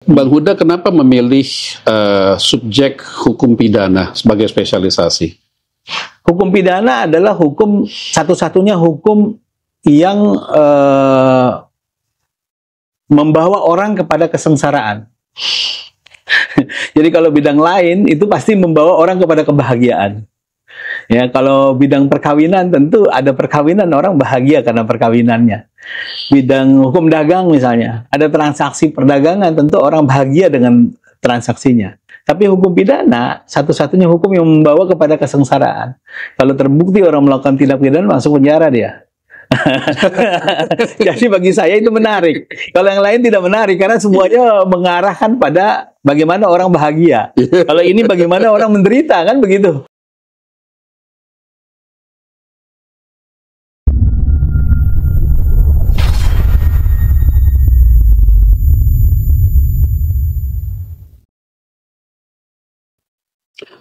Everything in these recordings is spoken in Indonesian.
Bang Huda kenapa memilih subjek hukum pidana sebagai spesialisasi? Hukum pidana adalah hukum satu-satunya hukum yang membawa orang kepada kesengsaraan. Jadi kalau bidang lain itu pasti membawa orang kepada kebahagiaan. Ya, kalau bidang perkawinan tentu ada perkawinan, orang bahagia karena perkawinannya. Bidang hukum dagang misalnya, ada transaksi perdagangan, tentu orang bahagia dengan transaksinya. Tapi hukum pidana satu-satunya hukum yang membawa kepada kesengsaraan. Kalau terbukti orang melakukan tindak pidana, masuk penjara dia. Jadi bagi saya itu menarik. Kalau yang lain tidak menarik karena semuanya mengarahkan pada bagaimana orang bahagia. Kalau ini bagaimana orang menderita, kan begitu.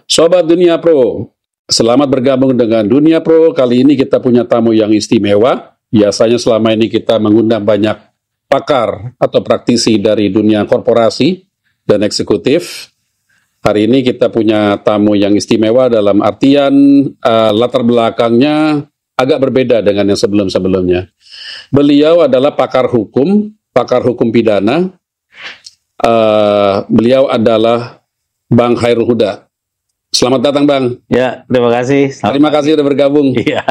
Sobat Dunia Pro, selamat bergabung dengan Dunia Pro. Kali ini kita punya tamu yang istimewa. Biasanya selama ini kita mengundang banyak pakar atau praktisi dari dunia korporasi dan eksekutif. Hari ini kita punya tamu yang istimewa dalam artian latar belakangnya agak berbeda dengan yang sebelum-sebelumnya. Beliau adalah pakar hukum pidana. Beliau adalah Bang Khairul Huda. Selamat datang, Bang. Ya, terima kasih. Terima kasih sudah bergabung. Iya.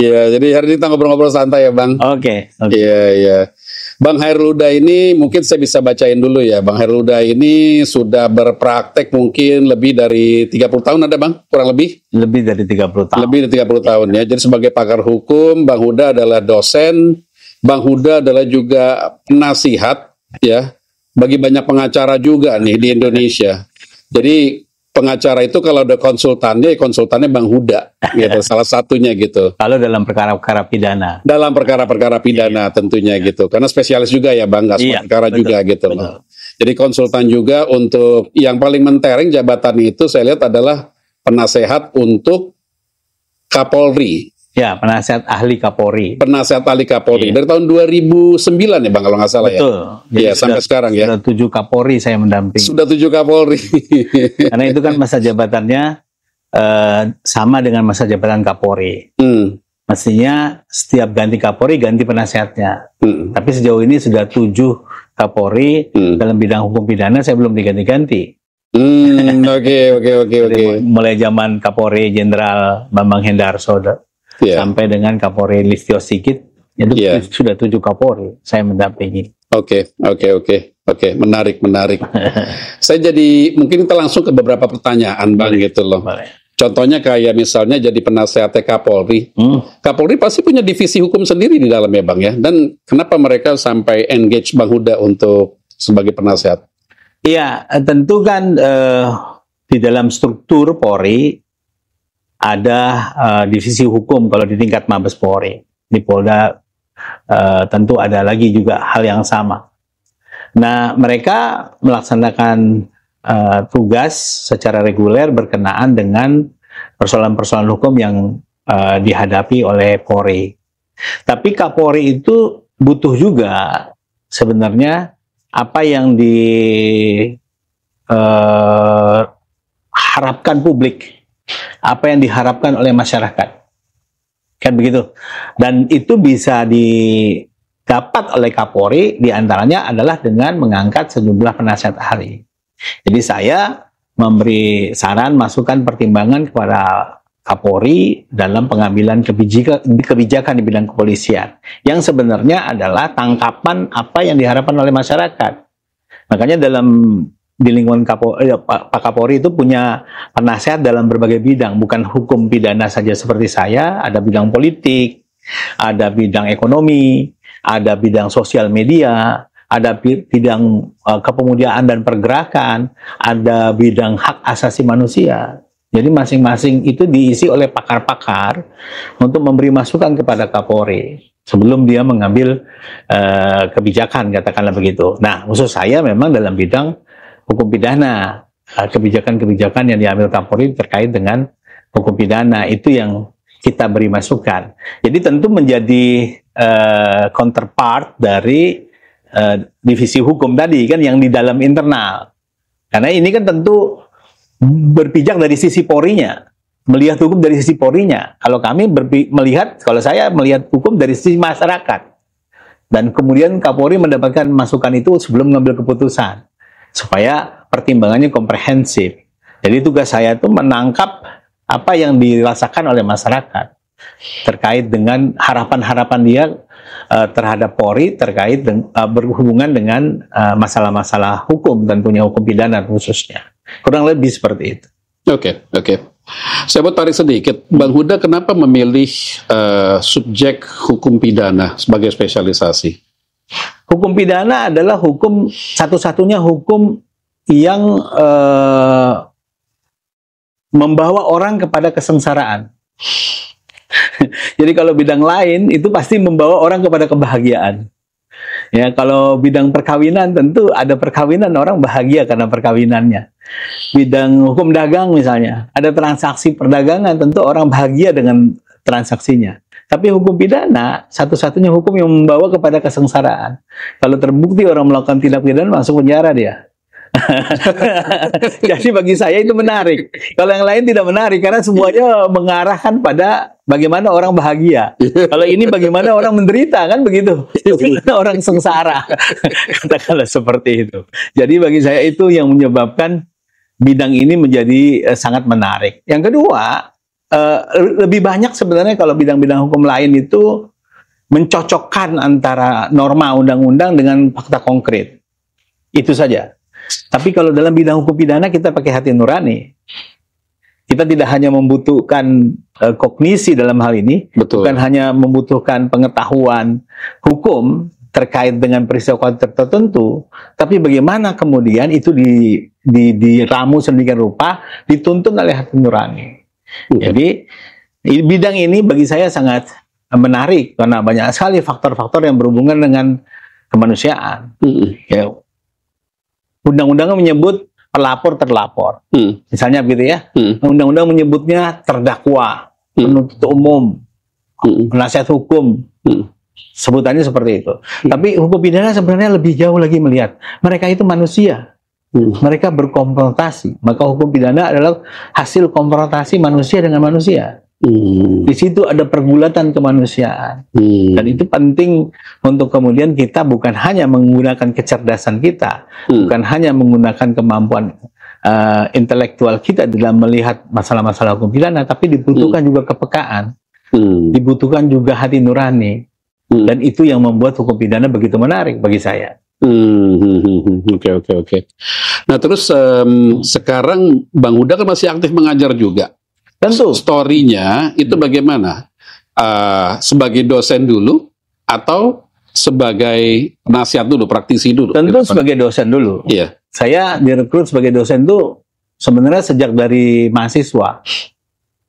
Ya, jadi hari ini kita ngobrol-ngobrol santai ya, Bang. Oke. Iya, iya. Bang Khairul Huda ini mungkin saya bisa bacain dulu ya. Bang Khairul Huda ini sudah berpraktek mungkin lebih dari 30 tahun ada, Bang? Kurang lebih? Lebih dari 30 tahun. Lebih dari 30 tahun ya. Jadi sebagai pakar hukum, Bang Huda adalah dosen, Bang Huda adalah juga penasihat ya. Bagi banyak pengacara juga nih di Indonesia. Jadi pengacara itu kalau ada konsultannya Bang Huda, gitu, salah satunya gitu. Kalau dalam perkara-perkara pidana. Dalam perkara-perkara pidana tentunya gitu. Karena spesialis juga ya Bang, nggak semua perkara betul, juga gitu loh. Jadi konsultan juga untuk yang paling mentereng jabatan itu saya lihat adalah penasehat untuk Kapolri. Ya, penasihat ahli Kapolri. Penasihat ahli Kapolri. Iya. Dari tahun 2009 ya Bang, kalau nggak salah. Betul. Ya. Iya, sampai sekarang ya. Sudah 7 Kapolri saya mendampingi. Sudah 7 Kapolri. Karena itu kan masa jabatannya sama dengan masa jabatan Kapolri. Mestinya setiap ganti Kapolri, ganti penasehatnya. Tapi sejauh ini sudah 7 Kapolri dalam bidang hukum pidana, saya belum diganti-ganti. Oke. Mulai zaman Kapolri Jenderal Bambang Hendarso sampai dengan Kapolri Listio Sigit, itu sudah 7 Kapolri saya mendampingi. Oke, menarik. Saya jadi mungkin kita langsung ke beberapa pertanyaan Bang gitu loh. Contohnya kayak misalnya jadi penasehat Kapolri. Kapolri pasti punya divisi hukum sendiri di dalamnya Bang ya. Dan kenapa mereka sampai engage Bang Huda untuk sebagai penasehat? Iya, tentu kan di dalam struktur Polri ada divisi hukum kalau di tingkat Mabes Polri. Di Polda tentu ada lagi juga hal yang sama. Nah, mereka melaksanakan tugas secara reguler berkenaan dengan persoalan-persoalan hukum yang dihadapi oleh Polri. Tapi Kapolri itu butuh juga sebenarnya apa yang diharapkan publik, apa yang diharapkan oleh masyarakat, kan begitu. Dan itu bisa didapat oleh Kapolri, diantaranya adalah dengan mengangkat sejumlah penasihat ahli. Jadi saya memberi saran, masukan, pertimbangan kepada Kapolri dalam pengambilan kebijakan di bidang kepolisian, yang sebenarnya adalah tangkapan apa yang diharapkan oleh masyarakat. Makanya di lingkungan Pak Kapolri itu punya penasehat dalam berbagai bidang, bukan hukum pidana saja seperti saya, ada bidang politik, ada bidang ekonomi, ada bidang sosial media, ada bidang kepemudaan dan pergerakan, ada bidang hak asasi manusia. Jadi masing-masing itu diisi oleh pakar-pakar untuk memberi masukan kepada Kapolri sebelum dia mengambil kebijakan, katakanlah begitu. Nah, khusus saya memang dalam bidang hukum pidana, kebijakan-kebijakan yang diambil Kapolri terkait dengan hukum pidana itu yang kita beri masukan. Jadi tentu menjadi counterpart dari divisi hukum tadi kan yang di dalam internal. Karena ini kan tentu berpijak dari sisi Polri-nya, melihat hukum dari sisi Polri-nya. Kalau kami kalau saya melihat hukum dari sisi masyarakat. Dan kemudian Kapolri mendapatkan masukan itu sebelum mengambil keputusan supaya pertimbangannya komprehensif. Jadi tugas saya itu menangkap apa yang dirasakan oleh masyarakat terkait dengan harapan-harapan dia terhadap Polri terkait berhubungan dengan masalah-masalah hukum, tentunya hukum pidana khususnya. Kurang lebih seperti itu. Oke. Saya mau tarik sedikit, Bang Huda, kenapa memilih subjek hukum pidana sebagai spesialisasi? Hukum pidana adalah hukum satu-satunya hukum yang membawa orang kepada kesengsaraan. Jadi kalau bidang lain itu pasti membawa orang kepada kebahagiaan. Ya, kalau bidang perkawinan tentu ada perkawinan, orang bahagia karena perkawinannya. Bidang hukum dagang misalnya, ada transaksi perdagangan, tentu orang bahagia dengan transaksinya. Tapi hukum pidana satu-satunya hukum yang membawa kepada kesengsaraan. Kalau terbukti orang melakukan tindak pidana, masuk penjara dia. Jadi bagi saya itu menarik. Kalau yang lain tidak menarik karena semuanya mengarahkan pada bagaimana orang bahagia. Kalau ini bagaimana orang menderita, kan begitu. Orang sengsara. Katakanlah seperti itu. Jadi bagi saya itu yang menyebabkan bidang ini menjadi sangat menarik. Yang kedua, lebih banyak sebenarnya kalau bidang-bidang hukum lain itu mencocokkan antara norma undang-undang dengan fakta konkret. Itu saja. Tapi kalau dalam bidang hukum pidana kita pakai hati nurani. Kita tidak hanya membutuhkan kognisi dalam hal ini, Betul. bukan hanya membutuhkan pengetahuan hukum terkait dengan peristiwa tertentu, tapi bagaimana kemudian itu diramu sedemikian rupa, dituntun oleh hati nurani. Jadi bidang ini bagi saya sangat menarik karena banyak sekali faktor-faktor yang berhubungan dengan kemanusiaan. Ya, undang-undang menyebut pelapor terlapor, misalnya begitu ya. Undang-undang menyebutnya terdakwa, penuntut umum, penasihat hukum, sebutannya seperti itu. Tapi hukum pidana sebenarnya lebih jauh lagi melihat mereka itu manusia, mereka berkonfrontasi. Maka hukum pidana adalah hasil konfrontasi manusia dengan manusia. Di situ ada pergulatan kemanusiaan. Dan itu penting untuk kemudian kita bukan hanya menggunakan kecerdasan kita, bukan hanya menggunakan kemampuan intelektual kita dalam melihat masalah-masalah hukum pidana, tapi dibutuhkan juga kepekaan, dibutuhkan juga hati nurani. Dan itu yang membuat hukum pidana begitu menarik bagi saya. Oke. Nah terus sekarang Bang Huda kan masih aktif mengajar juga. Tentu. Story-nya itu bagaimana? Sebagai dosen dulu atau sebagai penasihat dulu, praktisi dulu? Tentu sebagai dosen dulu. Iya. Saya direkrut sebagai dosen itu sebenarnya sejak dari mahasiswa.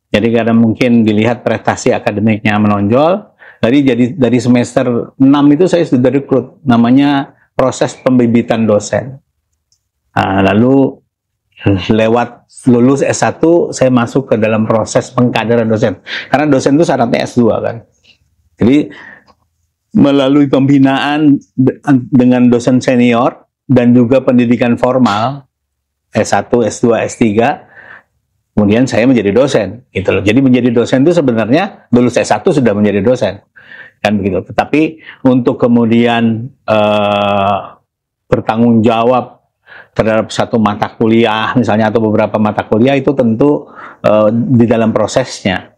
Jadi karena mungkin dilihat prestasi akademiknya menonjol, dari semester 6 itu saya sudah direkrut, namanya proses pembibitan dosen. Lalu lewat lulus S1 saya masuk ke dalam proses pengkaderan dosen. Karena dosen itu syaratnya S2 kan. Jadi melalui pembinaan dengan dosen senior dan juga pendidikan formal S1, S2, S3, kemudian saya menjadi dosen gitu loh. Jadi menjadi dosen itu sebenarnya lulus S1 sudah menjadi dosen. Kan begitu. Tetapi untuk kemudian bertanggung jawab terhadap satu mata kuliah misalnya atau beberapa mata kuliah itu tentu di dalam prosesnya.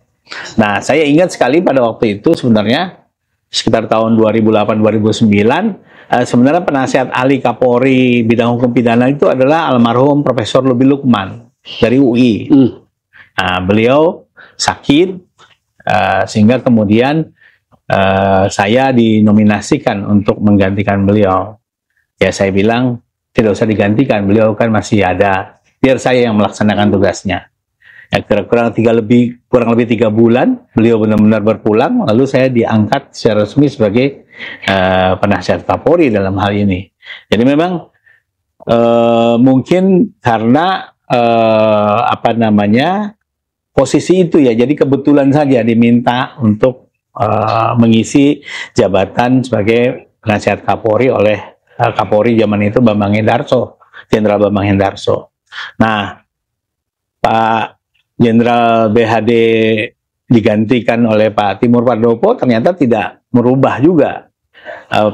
Nah, saya ingat sekali pada waktu itu sebenarnya sekitar tahun 2008-2009 sebenarnya penasihat ahli Kapolri bidang hukum pidana itu adalah almarhum Profesor Lubi Lukman dari UI. Nah, beliau sakit sehingga kemudian saya dinominasikan untuk menggantikan beliau. Ya saya bilang tidak usah digantikan, beliau kan masih ada, biar saya yang melaksanakan tugasnya. Ya, kurang lebih 3 bulan beliau benar-benar berpulang, lalu saya diangkat secara resmi sebagai penasihat Kapolri dalam hal ini. Jadi memang mungkin karena posisi itu ya, jadi kebetulan saja diminta untuk mengisi jabatan sebagai penasihat Kapolri oleh Kapolri zaman itu Bambang Hendarso, Jenderal Bambang Hendarso. Nah, Pak Jenderal BHD digantikan oleh Pak Timur Pardopo, ternyata tidak merubah juga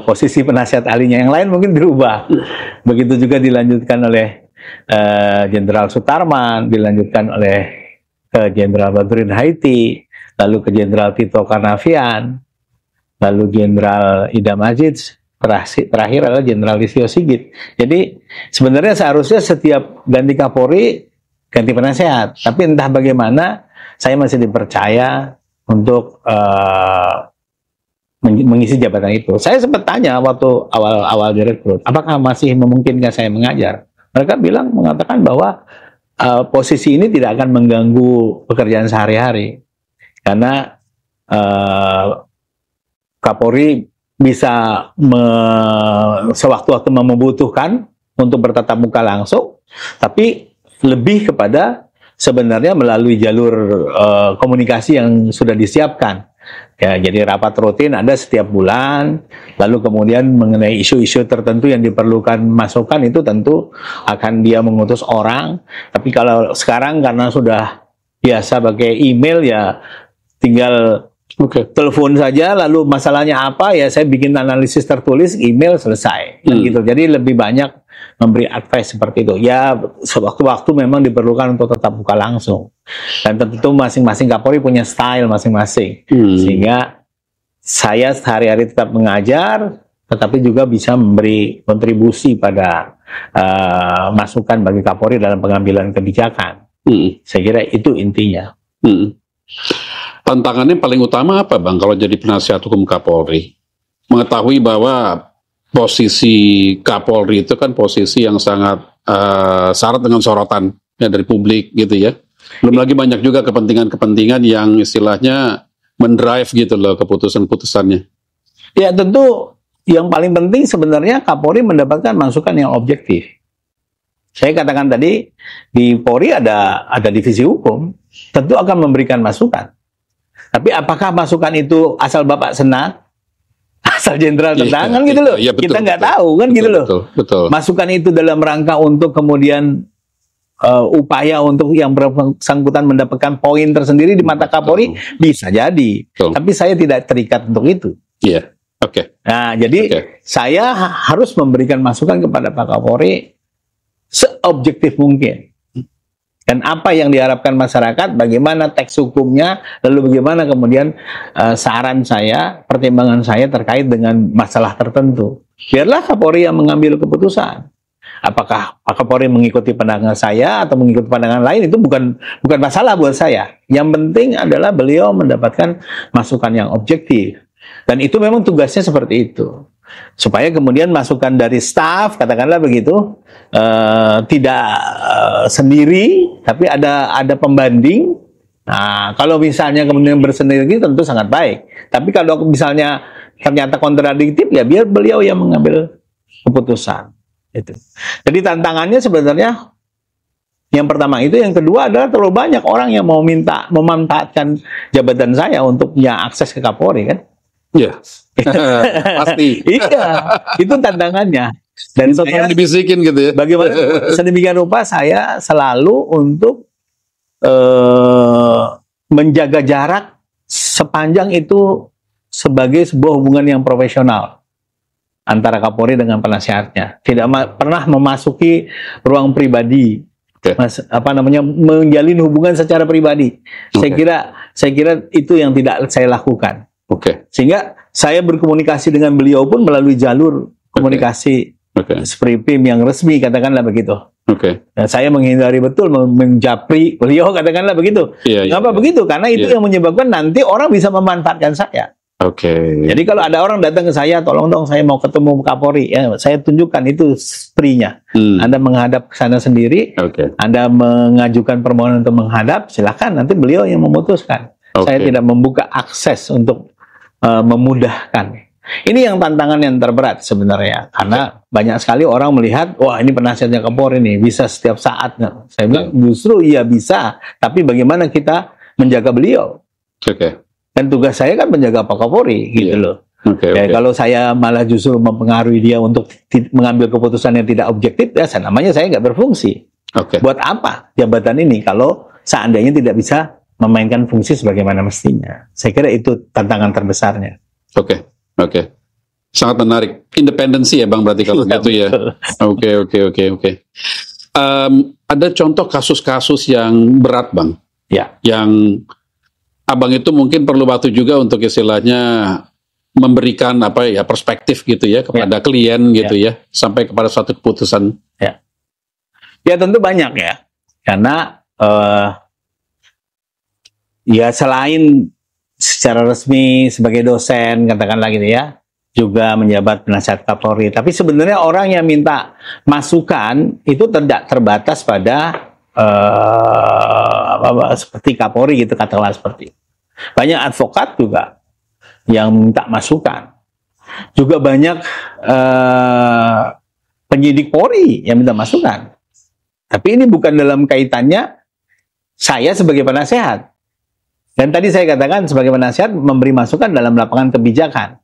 posisi penasihat ahlinya. Yang lain mungkin dirubah. Begitu juga dilanjutkan oleh Jenderal Sutarman, dilanjutkan oleh Jenderal Badrudin Haiti, lalu ke Jenderal Tito Karnavian, lalu Jenderal Idam Aziz, terakhir adalah Jenderal Listio Sigit. Jadi sebenarnya seharusnya setiap ganti Kapolri ganti penasehat, tapi entah bagaimana saya masih dipercaya untuk mengisi jabatan itu. Saya sempat tanya waktu awal direkrut, apakah masih memungkinkan saya mengajar? Mereka mengatakan bahwa posisi ini tidak akan mengganggu pekerjaan sehari-hari, karena Kapolri bisa sewaktu-waktu membutuhkan untuk bertatap muka langsung, tapi lebih kepada sebenarnya melalui jalur komunikasi yang sudah disiapkan. Ya, jadi rapat rutin ada setiap bulan, lalu kemudian mengenai isu-isu tertentu yang diperlukan masukan itu tentu akan dia mengutus orang. Tapi kalau sekarang karena sudah biasa pakai email, ya tinggal telepon saja, lalu masalahnya apa, ya saya bikin analisis tertulis, email, selesai. Gitu. Jadi lebih banyak memberi advice seperti itu. Ya, sewaktu-waktu memang diperlukan untuk tetap buka langsung. Dan tentu masing-masing Kapolri punya style masing-masing. Sehingga saya sehari-hari tetap mengajar, tetapi juga bisa memberi kontribusi pada masukan bagi Kapolri dalam pengambilan kebijakan. Saya kira itu intinya. Tantangannya paling utama apa, Bang, kalau jadi penasihat hukum Kapolri? Mengetahui bahwa posisi Kapolri itu kan posisi yang sangat syarat dengan sorotan ya, dari publik gitu ya. Belum lagi banyak juga kepentingan-kepentingan yang istilahnya mendrive gitu loh keputusan-keputusannya. Ya tentu yang paling penting sebenarnya Kapolri mendapatkan masukan yang objektif. Saya katakan tadi di Polri ada divisi hukum, tentu akan memberikan masukan. Tapi apakah masukan itu asal Bapak Senat, asal jenderal tentang, kan gitu loh. Ya, betul, kita nggak tahu kan, betul, gitu loh. Betul. Masukan itu dalam rangka untuk kemudian upaya untuk yang bersangkutan mendapatkan poin tersendiri di mata Kapolri, bisa jadi. Betul. Tapi saya tidak terikat untuk itu. Iya. Oke. Nah, jadi saya harus memberikan masukan kepada Pak Kapolri seobjektif mungkin. Dan apa yang diharapkan masyarakat, bagaimana teks hukumnya, lalu bagaimana kemudian saran saya, pertimbangan saya terkait dengan masalah tertentu. Biarlah Kapolri yang mengambil keputusan. Apakah Pak Kapolri mengikuti pandangan saya atau mengikuti pandangan lain, itu bukan masalah buat saya. Yang penting adalah beliau mendapatkan masukan yang objektif. Dan itu memang tugasnya seperti itu. Supaya kemudian masukan dari staf, katakanlah begitu, tidak sendiri, tapi ada pembanding. Nah, kalau misalnya kemudian bersendiri tentu sangat baik. Tapi kalau misalnya ternyata kontradiktif, ya biar beliau yang mengambil keputusan. Itu. Jadi tantangannya sebenarnya yang pertama itu, yang kedua adalah terlalu banyak orang yang mau memanfaatkan jabatan saya untuk punya akses ke Kapolri kan. Iya, pasti. Iya, itu tantangannya. Dan saya dibisikin gitu ya. Bagaimana sedemikian rupa saya selalu untuk menjaga jarak sepanjang itu sebagai sebuah hubungan yang profesional antara Kapolri dengan penasihatnya. Tidak pernah memasuki ruang pribadi, menjalin hubungan secara pribadi. Saya kira itu yang tidak saya lakukan. Sehingga saya berkomunikasi dengan beliau pun melalui jalur komunikasi Spripim yang resmi, katakanlah begitu. Dan saya menghindari betul menjapri beliau, katakanlah begitu. Kenapa begitu? Karena itu yang menyebabkan nanti orang bisa memanfaatkan saya. Jadi kalau ada orang datang ke saya, tolong dong saya mau ketemu Kapolri, ya, saya tunjukkan itu spree-nya. Anda menghadap ke sana sendiri, Anda mengajukan permohonan untuk menghadap, silakan, nanti beliau yang memutuskan. Saya tidak membuka akses untuk memudahkan. Ini yang tantangan yang terberat sebenarnya, karena banyak sekali orang melihat, wah ini penasihatnya Kapolri nih, bisa setiap saat. Saya bilang justru iya bisa, tapi bagaimana kita menjaga beliau? Dan tugas saya kan menjaga Pak Kapolri, gitu loh. Oke. Kalau saya malah justru mempengaruhi dia untuk mengambil keputusan yang tidak objektif, ya namanya saya nggak berfungsi. Oke. Buat apa jabatan ini kalau seandainya tidak bisa memainkan fungsi sebagaimana mestinya? Saya kira itu tantangan terbesarnya. Oke. Sangat menarik. Independensi ya Bang berarti kalau gitu ya. Oke. Ada contoh kasus-kasus yang berat Bang. Ya. Yang Abang itu mungkin perlu waktu juga untuk istilahnya memberikan perspektif gitu ya kepada klien gitu ya sampai kepada suatu keputusan. Ya tentu banyak ya. Karena ya selain secara resmi sebagai dosen katakanlah gitu ya, juga menjabat penasihat Kapolri. Tapi sebenarnya orang yang minta masukan itu tidak terbatas pada seperti Kapolri gitu katakanlah seperti. Banyak advokat juga yang minta masukan. Juga banyak penyidik Polri yang minta masukan. Tapi ini bukan dalam kaitannya saya sebagai penasehat. Dan tadi saya katakan sebagai penasehat memberi masukan dalam lapangan kebijakan.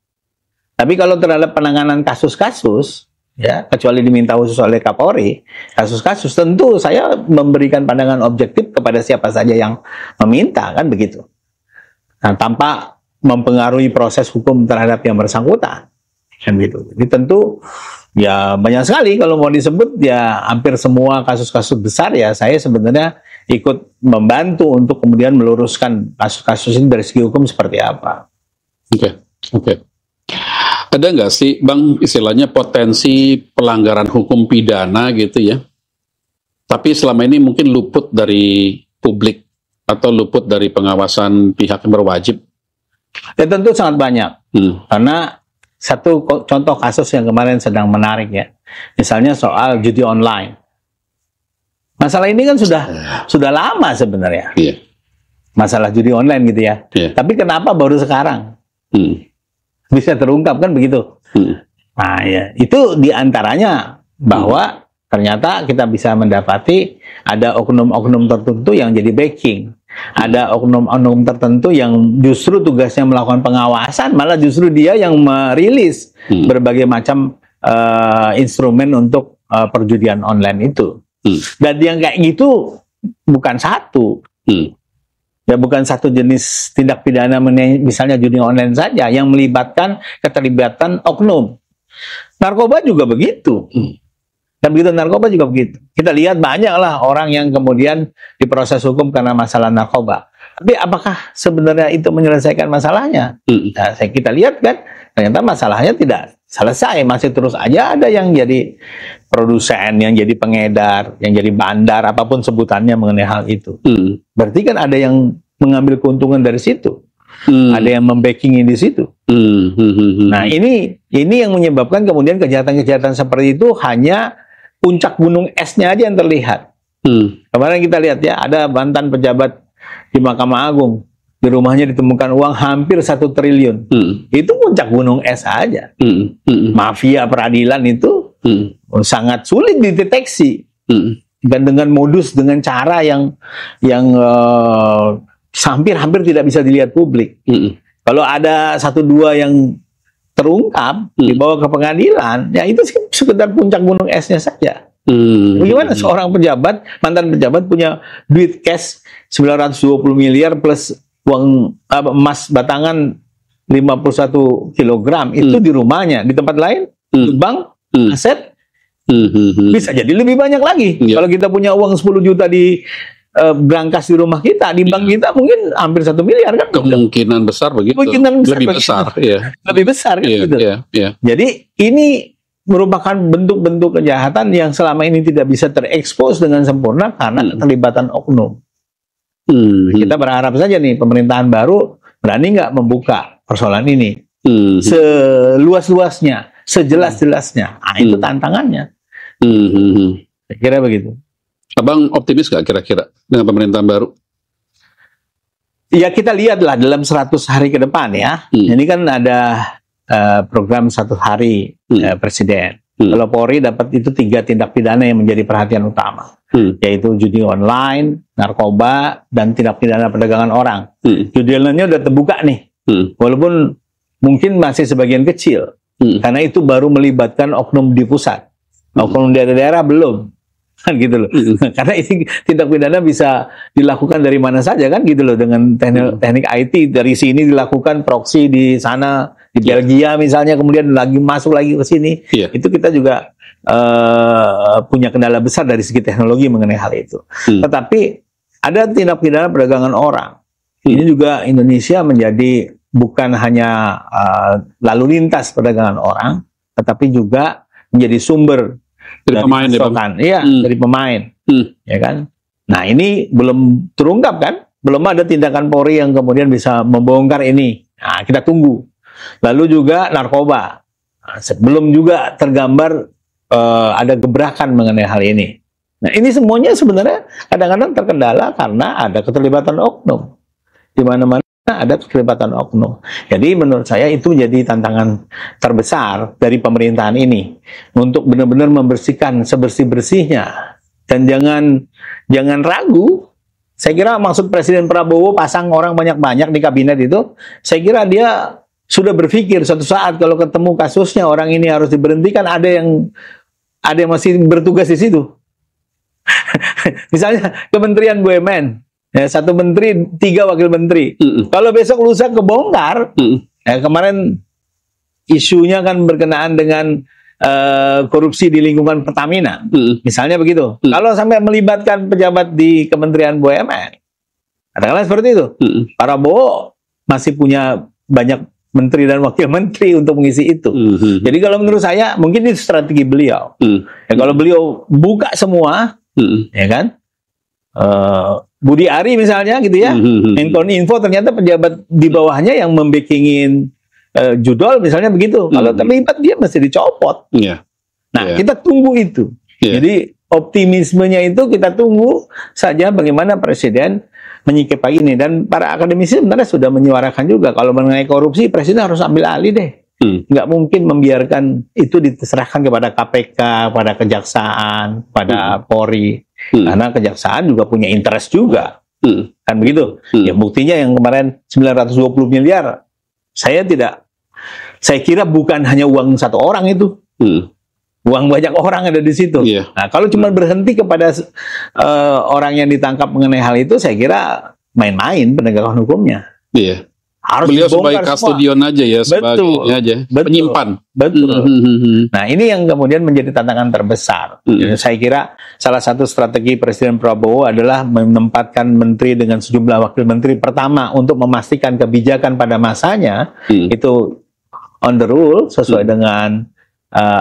Tapi kalau terhadap penanganan kasus-kasus, ya kecuali diminta khusus oleh Kapolri, kasus-kasus tentu saya memberikan pandangan objektif kepada siapa saja yang meminta, kan begitu. Nah, tanpa mempengaruhi proses hukum terhadap yang bersangkutan, kan gitu. Jadi tentu ya banyak sekali kalau mau disebut ya hampir semua kasus-kasus besar ya saya sebenarnya ikut membantu untuk kemudian meluruskan kasus-kasus ini dari segi hukum seperti apa. Oke. Ada nggak sih Bang istilahnya potensi pelanggaran hukum pidana gitu ya? Tapi selama ini mungkin luput dari publik atau luput dari pengawasan pihak yang berwajib? Ya tentu sangat banyak. Karena satu contoh kasus yang kemarin sedang menarik ya. Misalnya soal judi online. Masalah ini kan sudah lama sebenarnya. Iya. Masalah judi online gitu ya. Iya. Tapi kenapa baru sekarang? Bisa terungkap kan begitu. Nah ya, itu diantaranya bahwa ternyata kita bisa mendapati ada oknum-oknum tertentu yang jadi backing. Ada oknum-oknum tertentu yang justru tugasnya melakukan pengawasan, malah justru dia yang merilis berbagai macam instrumen untuk perjudian online itu. Dan yang kayak gitu bukan satu. Ya bukan satu jenis tindak pidana misalnya judi online saja yang melibatkan keterlibatan oknum. Narkoba juga begitu. Dan begitu narkoba juga begitu. Kita lihat banyaklah orang yang kemudian diproses hukum karena masalah narkoba. Tapi apakah sebenarnya itu menyelesaikan masalahnya? Nah, kita lihat kan ternyata masalahnya tidak selesai, masih terus aja ada yang jadi produsen, yang jadi pengedar, yang jadi bandar, apapun sebutannya mengenai hal itu. Berarti kan ada yang mengambil keuntungan dari situ, ada yang membackingi di situ. Nah ini yang menyebabkan kemudian kejahatan-kejahatan seperti itu hanya puncak gunung esnya aja yang terlihat. Kemarin kita lihat ya ada mantan pejabat di Mahkamah Agung, di rumahnya ditemukan uang hampir 1 triliun. Itu puncak gunung es aja. Mafia peradilan itu sangat sulit dideteksi. Dan dengan modus, dengan cara yang hampir tidak bisa dilihat publik. Kalau ada 1-2 yang terungkap, dibawa ke pengadilan, ya itu sekedar puncak gunung esnya saja. Bagaimana seorang pejabat, mantan pejabat punya duit cash 920 miliar plus uang emas batangan 51 kilogram itu di rumahnya, di tempat lain, di bank, aset, bisa jadi lebih banyak lagi. Kalau kita punya uang 10 juta di berangkas di rumah kita, di bank kita mungkin hampir 1 miliar kan? Kemungkinan besar begitu. Lebih besar. Lebih besar kan gitu. Jadi ini merupakan bentuk-bentuk kejahatan yang selama ini tidak bisa terekspos dengan sempurna karena keterlibatan oknum. Kita berharap saja nih pemerintahan baru berani nggak membuka persoalan ini seluas-luasnya, sejelas-jelasnya. Nah, itu tantangannya. Saya kira begitu. Abang optimis nggak kira-kira dengan pemerintahan baru? Ya kita lihatlah dalam 100 hari ke depan ya. Ini kan ada program 1 hari presiden. Kalau Polri dapat itu 3 tindak pidana yang menjadi perhatian utama, yaitu judi online, narkoba, dan tindak pidana perdagangan orang. Judi online-nya udah terbuka nih, walaupun mungkin masih sebagian kecil, karena itu baru melibatkan oknum di pusat, oknum di daerah belum, kan gitu loh. Karena ini tindak pidana bisa dilakukan dari mana saja kan gitu loh, dengan teknik IT dari sini dilakukan proxy di sana di Belgia misalnya, kemudian lagi masuk lagi ke sini. Itu kita juga punya kendala besar dari segi teknologi mengenai hal itu. Tetapi ada tindak pidana perdagangan orang. Ini juga Indonesia menjadi bukan hanya lalu lintas perdagangan orang, tetapi juga menjadi sumber dari pemain, dari pemain, ya kan. Nah ini belum terungkap kan, belum ada tindakan Polri yang kemudian bisa membongkar ini. Nah, kita tunggu. Lalu juga narkoba, belum juga tergambar ada gebrakan mengenai hal ini. Nah ini semuanya sebenarnya kadang-kadang terkendala karena ada keterlibatan oknum. Di mana-mana ada keterlibatan oknum. Jadi menurut saya itu menjadi tantangan terbesar dari pemerintahan ini untuk benar-benar membersihkan sebersih-bersihnya, dan jangan ragu. Saya kira maksud Presiden Prabowo pasang orang banyak-banyak di kabinet itu, saya kira dia sudah berpikir suatu saat kalau ketemu kasusnya orang ini harus diberhentikan, ada yang masih bertugas di situ. Misalnya Kementerian BUMN, ya, 1 menteri 3 wakil menteri. Kalau besok lusa kebongkar, ya, kemarin isunya kan berkenaan dengan korupsi di lingkungan Pertamina, misalnya begitu. Kalau sampai melibatkan pejabat di Kementerian BUMN, katakanlah seperti itu, Prabowo masih punya banyak menteri dan wakil menteri untuk mengisi itu. Jadi kalau menurut saya mungkin itu strategi beliau. Ya, kalau beliau buka semua, ya kan, Budi Ari misalnya gitu ya, Menkominfo ternyata pejabat di bawahnya yang membakingin judol misalnya begitu. Kalau terlibat dia mesti dicopot. Nah kita tunggu itu. Jadi optimismenya itu kita tunggu saja bagaimana Presiden menyikapi ini. Dan para akademisi sebenarnya sudah menyuarakan juga kalau mengenai korupsi Presiden harus ambil alih deh. Nggak mungkin membiarkan itu diserahkan kepada KPK, pada kejaksaan, pada Polri. Karena kejaksaan juga punya interest juga. Kan begitu. Ya buktinya yang kemarin 920 miliar. Saya kira bukan hanya uang satu orang itu. Uang banyak orang ada di situ. Nah, kalau cuma berhenti kepada orang yang ditangkap mengenai hal itu, saya kira main-main penegakan hukumnya. Harus beliau sebagai kustodian aja ya, sebagai penyimpan. Betul. Nah, ini yang kemudian menjadi tantangan terbesar. Jadi, saya kira salah satu strategi Presiden Prabowo adalah menempatkan menteri dengan sejumlah wakil menteri pertama untuk memastikan kebijakan pada masanya itu on the rule sesuai dengan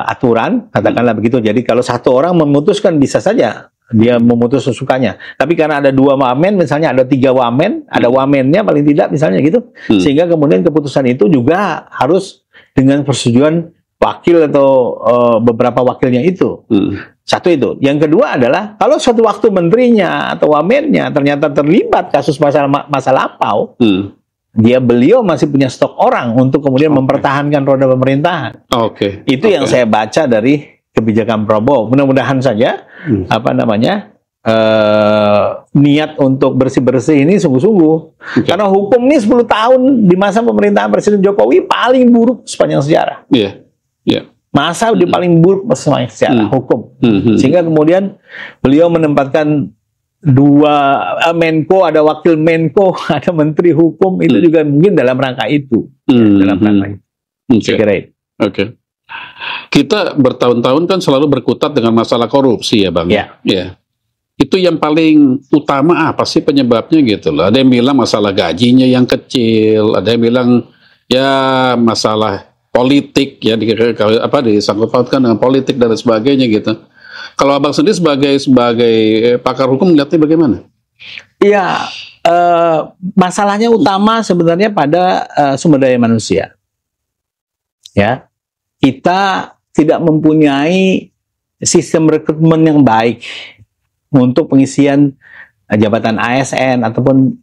aturan, katakanlah begitu. Jadi kalau satu orang memutuskan bisa saja dia memutus sesukanya. Tapi karena ada 2 wamen, misalnya ada 3 wamen, ada wamennya paling tidak misalnya gitu. Sehingga kemudian keputusan itu juga harus dengan persetujuan wakil atau beberapa wakilnya itu. Satu itu. Yang kedua adalah kalau suatu waktu menterinya atau wamennya ternyata terlibat kasus masa lampau, beliau masih punya stok orang untuk kemudian mempertahankan roda pemerintahan. Itu yang saya baca dari kebijakan Prabowo. Mudah-mudahan saja niat untuk bersih-bersih ini sungguh-sungguh. Karena hukum ini 10 tahun di masa pemerintahan Presiden Jokowi paling buruk sepanjang sejarah. Masa di paling buruk sepanjang sejarah hukum. Sehingga kemudian beliau menempatkan 2 Menko, ada wakil Menko, ada menteri hukum, itu juga mungkin dalam rangka itu. Dalam rangka itu. Kita bertahun-tahun kan selalu berkutat dengan masalah korupsi ya Bang. Itu yang paling utama apa sih penyebabnya gitu loh. Ada yang bilang masalah gajinya yang kecil, ada yang bilang ya masalah politik ya, disangkut pautkan dengan politik dan sebagainya gitu. Kalau Abang sendiri sebagai pakar hukum melihatnya bagaimana? Masalahnya utama sebenarnya pada sumber daya manusia. Ya, kita tidak mempunyai sistem rekrutmen yang baik untuk pengisian jabatan ASN ataupun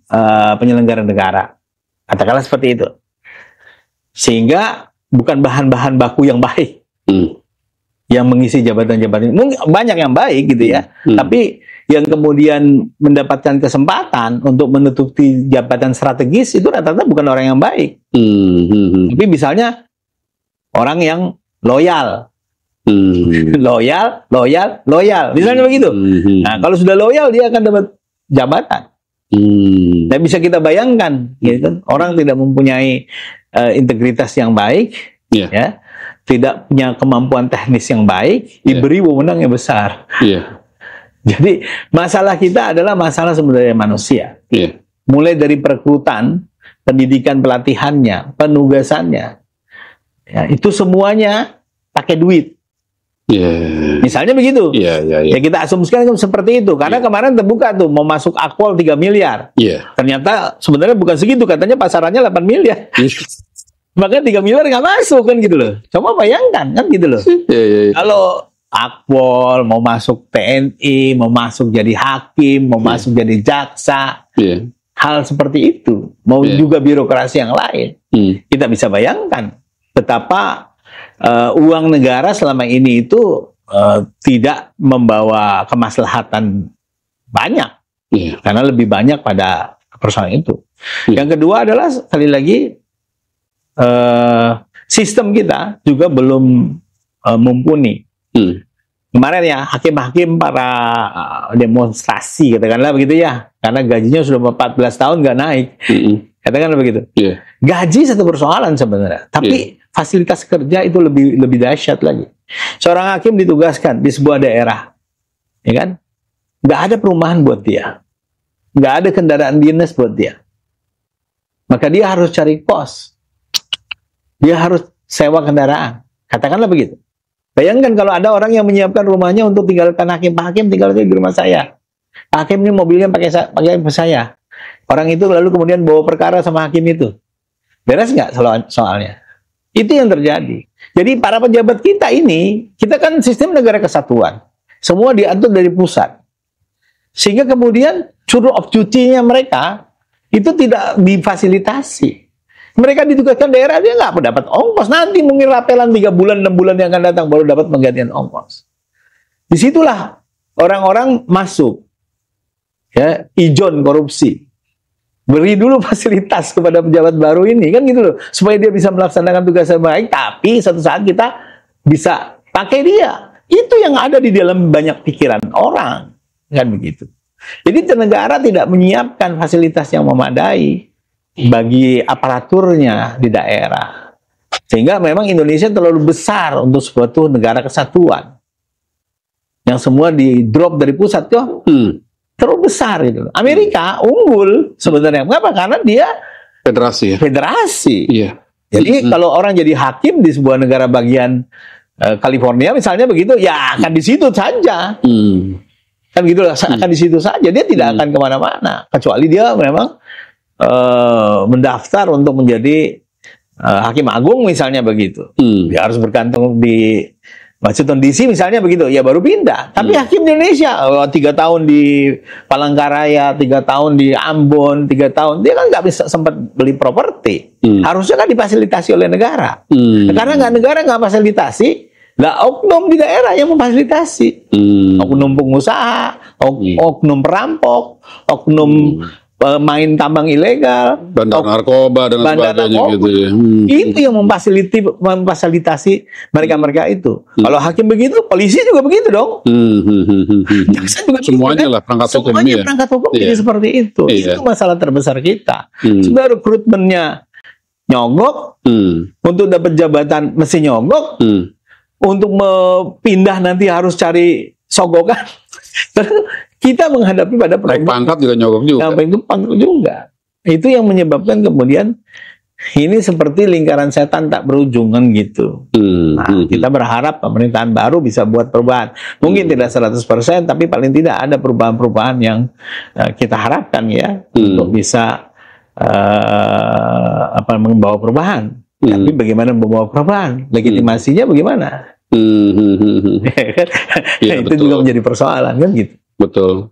penyelenggara negara. Katakanlah seperti itu. Sehingga bukan bahan-bahan baku yang baik yang mengisi jabatan-jabatan. Mungkin banyak yang baik gitu ya, tapi yang kemudian mendapatkan kesempatan untuk menutupi jabatan strategis itu rata-rata bukan orang yang baik. Tapi misalnya orang yang loyal. Loyal. Misalnya begitu. Nah, kalau sudah loyal dia akan dapat jabatan. Dan bisa kita bayangkan, gitu kan? Orang tidak mempunyai integritas yang baik, ya, tidak punya kemampuan teknis yang baik, diberi wewenang yang besar. Jadi masalah kita adalah masalah sumber daya manusia. Mulai dari perekrutan, pendidikan pelatihannya, penugasannya, ya, itu semuanya pakai duit. Misalnya begitu. Ya kita asumsikan seperti itu. Karena kemarin terbuka tuh mau masuk Akpol 3 miliar. Ternyata sebenarnya bukan segitu. Katanya pasarannya 8 miliar. Maka 3 miliar nggak masuk kan gitu loh. Coba bayangkan kan gitu loh. Kalau Akpol mau masuk TNI, mau masuk jadi hakim, mau masuk jadi jaksa, hal seperti itu. Mau juga birokrasi yang lain. Kita bisa bayangkan betapa uang negara selama ini itu tidak membawa kemaslahatan banyak, karena lebih banyak pada persoalan itu. Yang kedua adalah sekali lagi sistem kita juga belum mumpuni. Kemarin ya hakim-hakim para demonstrasi katakanlah begitu ya, karena gajinya sudah 14 tahun nggak naik, katakanlah begitu. Gaji satu persoalan sebenarnya, tapi fasilitas kerja itu lebih dahsyat lagi. Seorang hakim ditugaskan di sebuah daerah, ya kan, nggak ada perumahan buat dia, nggak ada kendaraan dinas buat dia, maka dia harus cari kos, dia harus sewa kendaraan, katakanlah begitu. Bayangkan kalau ada orang yang menyiapkan rumahnya untuk tinggalkan hakim, Pak Hakim tinggal di rumah saya, Pak Hakim ini mobilnya pakai saya. Orang itu lalu kemudian bawa perkara sama hakim itu, beres nggak soalnya? Itu yang terjadi. Jadi para pejabat kita ini, kita kan sistem negara kesatuan, semua diatur dari pusat, sehingga kemudian curug of duty-nya mereka itu tidak difasilitasi. Mereka ditugaskan daerah, dia nggak dapat ongkos. Nanti mungkin rapelan 3 bulan, 6 bulan yang akan datang baru dapat penggantian ongkos. Disitulah orang-orang masuk, ya, ijon korupsi. Beri dulu fasilitas kepada pejabat baru ini, kan gitu loh, supaya dia bisa melaksanakan tugasnya baik. Tapi satu saat kita bisa pakai dia. Itu yang ada di dalam banyak pikiran orang, kan begitu. Jadi negara tidak menyiapkan fasilitas yang memadai bagi aparaturnya di daerah, sehingga memang Indonesia terlalu besar untuk suatu negara kesatuan yang semua di drop dari pusat tuh terlalu besar gitu. Amerika unggul sebenarnya, kenapa? Karena dia federasi. Jadi kalau orang jadi hakim di sebuah negara bagian California misalnya begitu, ya akan di situ saja. Kan gitu lah, akan di situ saja, dia tidak akan kemana-mana kecuali dia memang mendaftar untuk menjadi hakim agung misalnya begitu. Dia harus bergantung di Washington DC misalnya begitu, ya baru pindah. Tapi hakim di Indonesia 3 tahun di Palangkaraya, 3 tahun di Ambon, 3 tahun, dia kan nggak bisa sempat beli properti. Harusnya kan difasilitasi oleh negara. Karena negara nggak fasilitasi, lah oknum di daerah yang memfasilitasi. Oknum pengusaha, oknum perampok, oknum main tambang ilegal, bandar narkoba dan sebagainya gitu ya. Itu yang memfasilitasi mereka itu. Kalau hakim begitu, polisi juga begitu dong. Jaksa juga semuanya begitu, lah perangkat hukum. Semuanya perangkat hukum jadi seperti itu. Itu masalah terbesar kita. Sudah rekrutmennya nyogok, untuk dapat jabatan mesti nyogok, untuk pindah nanti harus cari sogokan. Kita menghadapi pada naik pangkat juga nyogok juga. Sampai itu pangkat juga. Itu yang menyebabkan kemudian ini seperti lingkaran setan tak berujung kan gitu. Kita berharap pemerintahan baru bisa buat perubahan. Mungkin tidak 100%, tapi paling tidak ada perubahan-perubahan yang kita harapkan ya untuk bisa membawa perubahan. Tapi bagaimana membawa perubahan? Legitimasinya bagaimana? Ya, itu juga menjadi persoalan kan gitu. Betul.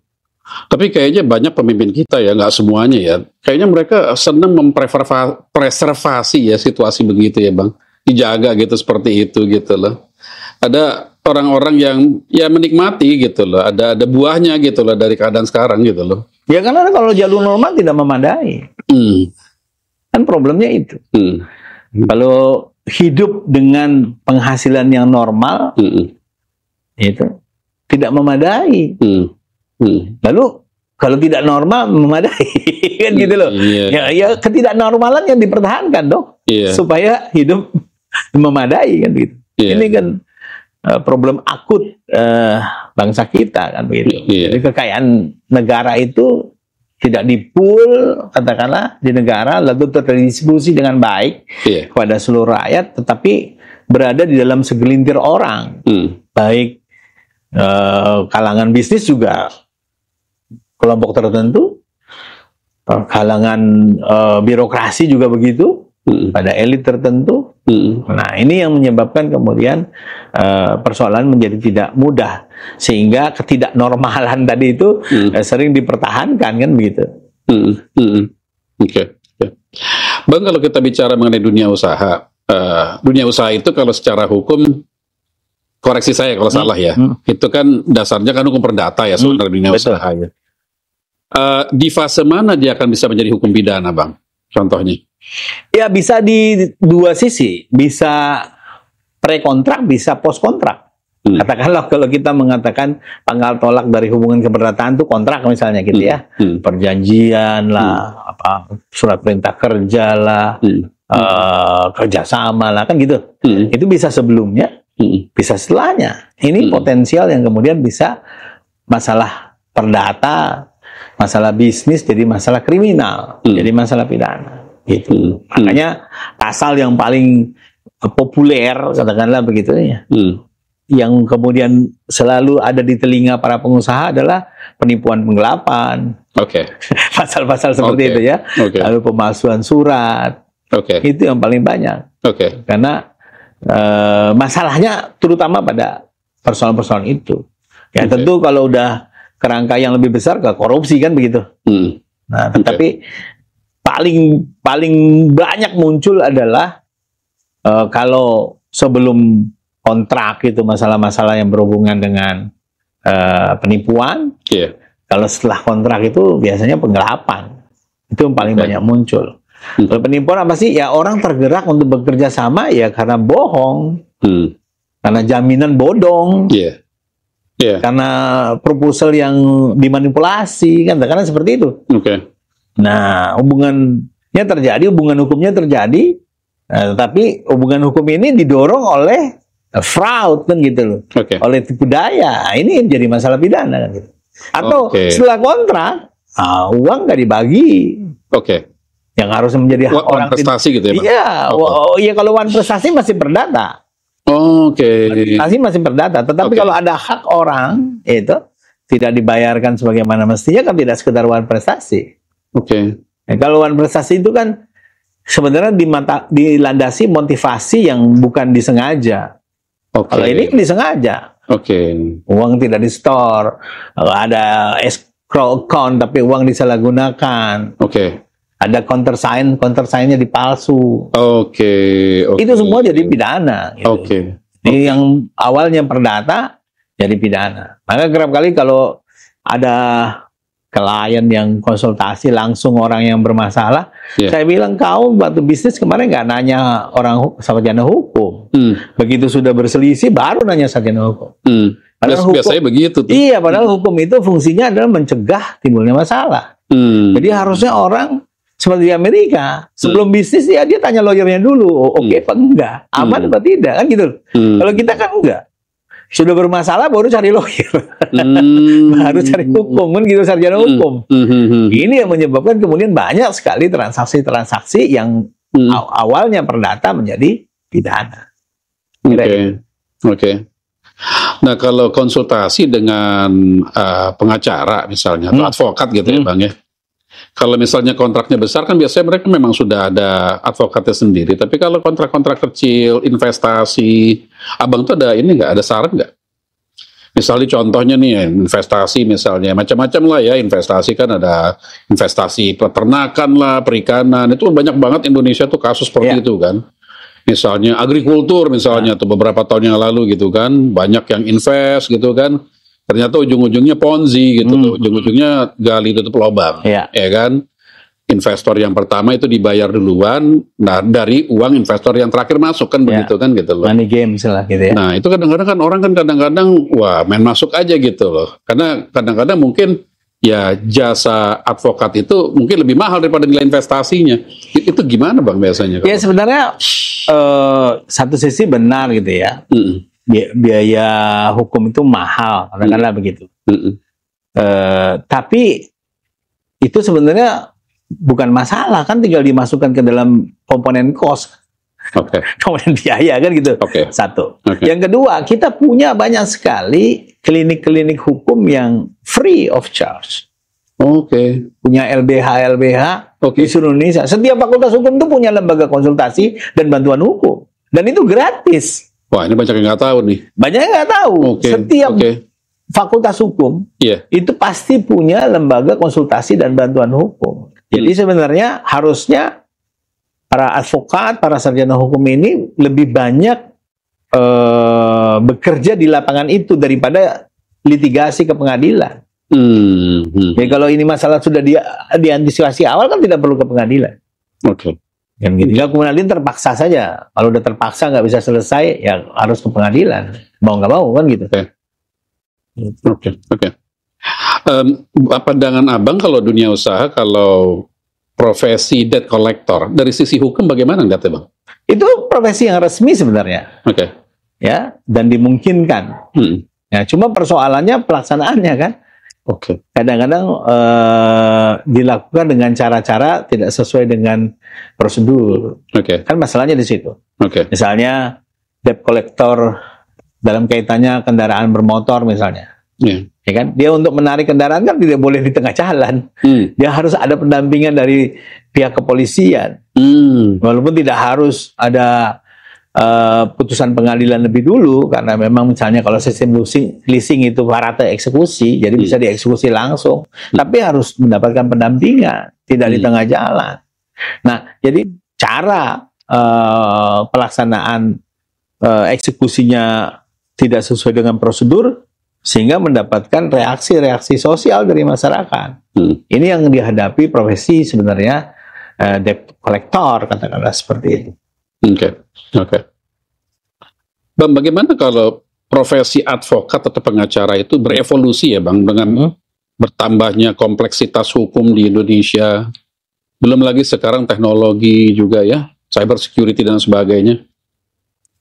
Tapi kayaknya banyak pemimpin kita ya, nggak semuanya ya. Kayaknya mereka senang mempreservasi ya situasi begitu ya Bang. Dijaga gitu seperti itu gitu loh. Ada orang-orang yang ya menikmati gitu loh, ada buahnya gitu loh dari keadaan sekarang gitu loh. Ya karena kalau jalur normal tidak memadai. Kan problemnya itu. Kalau hidup dengan penghasilan yang normal, itu tidak memadai. Lalu kalau tidak normal memadai, kan gitu loh. Ya ketidaknormalan yang dipertahankan dong, supaya hidup memadai kan gitu. Ini kan problem akut bangsa kita kan begitu. Jadi kekayaan negara itu tidak di-pool, katakanlah, di negara, lalu terdistribusi dengan baik kepada seluruh rakyat, tetapi berada di dalam segelintir orang. Baik kalangan bisnis juga kelompok tertentu, kalangan birokrasi juga begitu, pada elit tertentu. Nah, ini yang menyebabkan kemudian persoalan menjadi tidak mudah, sehingga ketidaknormalan tadi itu sering dipertahankan kan begitu. Oke. Bang, kalau kita bicara mengenai dunia usaha itu kalau secara hukum, koreksi saya kalau salah ya, itu kan dasarnya kan hukum perdata ya sebenarnya dunia usaha ya. Di fase mana dia akan bisa menjadi hukum pidana, Bang? Contohnya? Ya bisa di dua sisi, bisa pre-kontrak, bisa post-kontrak. Katakanlah kalau kita mengatakan tanggal tolak dari hubungan keperdataan itu kontrak misalnya gitu ya, perjanjian lah, surat perintah kerja lah, kerjasama lah kan gitu. Itu bisa sebelumnya, bisa setelahnya. Ini potensial yang kemudian bisa masalah perdata, masalah bisnis jadi masalah kriminal, jadi masalah pidana. Gitu. Makanya pasal yang paling populer, katakanlah begitu ya, yang kemudian selalu ada di telinga para pengusaha adalah penipuan penggelapan. Pasal-pasal seperti itu ya. Lalu pemalsuan surat. Itu yang paling banyak. Karena masalahnya terutama pada persoalan-persoalan itu. Ya tentu kalau udah kerangka yang lebih besar ke korupsi kan begitu. Nah, tetapi paling banyak muncul adalah kalau sebelum kontrak itu masalah-masalah yang berhubungan dengan penipuan. Kalau setelah kontrak itu biasanya penggelapan. Itu yang paling banyak muncul. Kalau penipuan apa sih? Ya orang tergerak untuk bekerja sama ya karena bohong. Karena jaminan bodong. Karena proposal yang dimanipulasi kan, karena seperti itu. Nah, hubungan hukumnya terjadi, tapi hubungan hukum ini didorong oleh fraud kan gitu loh, oleh tipu daya. Ini jadi masalah pidana kan gitu. Atau setelah kontrak, uang nggak dibagi. Yang harus menjadi hak orang prestasi gitu ya, Pak? Iya, kalau uang prestasi masih perdata. Prestasi masih perdata, tetapi kalau ada hak orang itu tidak dibayarkan sebagaimana mestinya kan tidak sekedar uang prestasi. Nah, kalau uang prestasi itu kan sebenarnya dilandasi motivasi yang bukan disengaja. Kalau ini disengaja. Uang tidak di-store, ada escrow account tapi uang disalahgunakan. Ada countersign-nya dipalsu. Itu semua jadi pidana. Gitu. Ini yang awalnya perdata jadi pidana. Maka kerap kali kalau ada klien yang konsultasi langsung orang yang bermasalah, saya bilang kau waktu bisnis kemarin nggak nanya orang sarjana hukum. Begitu sudah berselisih baru nanya sarjana hukum. Biasanya begitu tuh. Iya, padahal hukum itu fungsinya adalah mencegah timbulnya masalah. Jadi harusnya orang seperti di Amerika, sebelum bisnis dia tanya lawyernya dulu, apa enggak, aman apa tidak, kan gitu. Kalau kita kan enggak, sudah bermasalah baru cari lawyer, baru cari hukum, kan gitu, sarjana hukum. Ini yang menyebabkan kemudian banyak sekali transaksi-transaksi yang awalnya perdata menjadi pidana. Nah, kalau konsultasi dengan pengacara misalnya atau advokat gitu ya, Bang ya. Kalau misalnya kontraknya besar kan biasanya mereka memang sudah ada advokatnya sendiri. Tapi kalau kontrak-kontrak kecil, investasi, Abang tuh ada ini nggak? Ada saran nggak? Misalnya contohnya nih investasi misalnya macam-macam lah ya, investasi kan ada investasi peternakan lah, perikanan, itu banyak banget Indonesia tuh kasus seperti itu kan. Misalnya agrikultur misalnya tuh beberapa tahun yang lalu gitu kan, banyak yang invest gitu kan. Ternyata ujung-ujungnya Ponzi gitu tuh, ujung-ujungnya gali tutup lubang. Ya. Ya kan? Investor yang pertama itu dibayar duluan, nah dari uang investor yang terakhir masuk kan begitu kan gitu loh. Money games lah gitu ya. Nah itu kadang-kadang kan orang kan kadang-kadang wah main masuk aja gitu loh, karena kadang-kadang mungkin ya jasa advokat itu mungkin lebih mahal daripada nilai investasinya. Itu gimana Bang biasanya? Ya sebenarnya satu sisi benar gitu ya. Biaya hukum itu mahal, katakanlah begitu. Tapi itu sebenarnya bukan masalah, kan tinggal dimasukkan ke dalam komponen cost, komponen biaya kan gitu. Satu. Yang kedua, kita punya banyak sekali klinik-klinik hukum yang free of charge. Punya LBH di seluruh Indonesia. Setiap fakultas hukum itu punya lembaga konsultasi dan bantuan hukum, dan itu gratis. Wah, ini banyak yang nggak tahu nih. Banyak yang nggak tahu. Setiap fakultas hukum itu pasti punya lembaga konsultasi dan bantuan hukum. Jadi sebenarnya harusnya para advokat, para sarjana hukum ini lebih banyak bekerja di lapangan itu daripada litigasi ke pengadilan. Jadi kalau ini masalah sudah diantisipasi awal kan tidak perlu ke pengadilan. Yang gitu. Kemudian terpaksa saja. Kalau udah terpaksa nggak bisa selesai, ya harus ke pengadilan. Mau nggak mau kan gitu. Pandangan Abang kalau dunia usaha, kalau profesi debt collector dari sisi hukum bagaimana ngeliatnya Bang? Itu profesi yang resmi sebenarnya. Ya, dan dimungkinkan. Ya, cuma persoalannya pelaksanaannya kan. Kadang-kadang dilakukan dengan cara-cara tidak sesuai dengan prosedur. Kan masalahnya di situ. Misalnya debt collector dalam kaitannya kendaraan bermotor misalnya. Ya kan? Dia untuk menarik kendaraan kan tidak boleh di tengah jalan. Dia harus ada pendampingan dari pihak kepolisian. Walaupun tidak harus ada putusan pengadilan lebih dulu, karena memang misalnya kalau sistem leasing itu parate eksekusi, jadi bisa dieksekusi langsung. Tapi harus mendapatkan pendampingan, tidak di tengah jalan. Nah, jadi cara pelaksanaan eksekusinya tidak sesuai dengan prosedur, sehingga mendapatkan reaksi-reaksi sosial dari masyarakat. Ini yang dihadapi profesi sebenarnya debt collector, katakanlah seperti itu. Bang, bagaimana kalau profesi advokat atau pengacara itu berevolusi ya Bang, dengan bertambahnya kompleksitas hukum di Indonesia, belum lagi sekarang teknologi juga ya, cyber security dan sebagainya.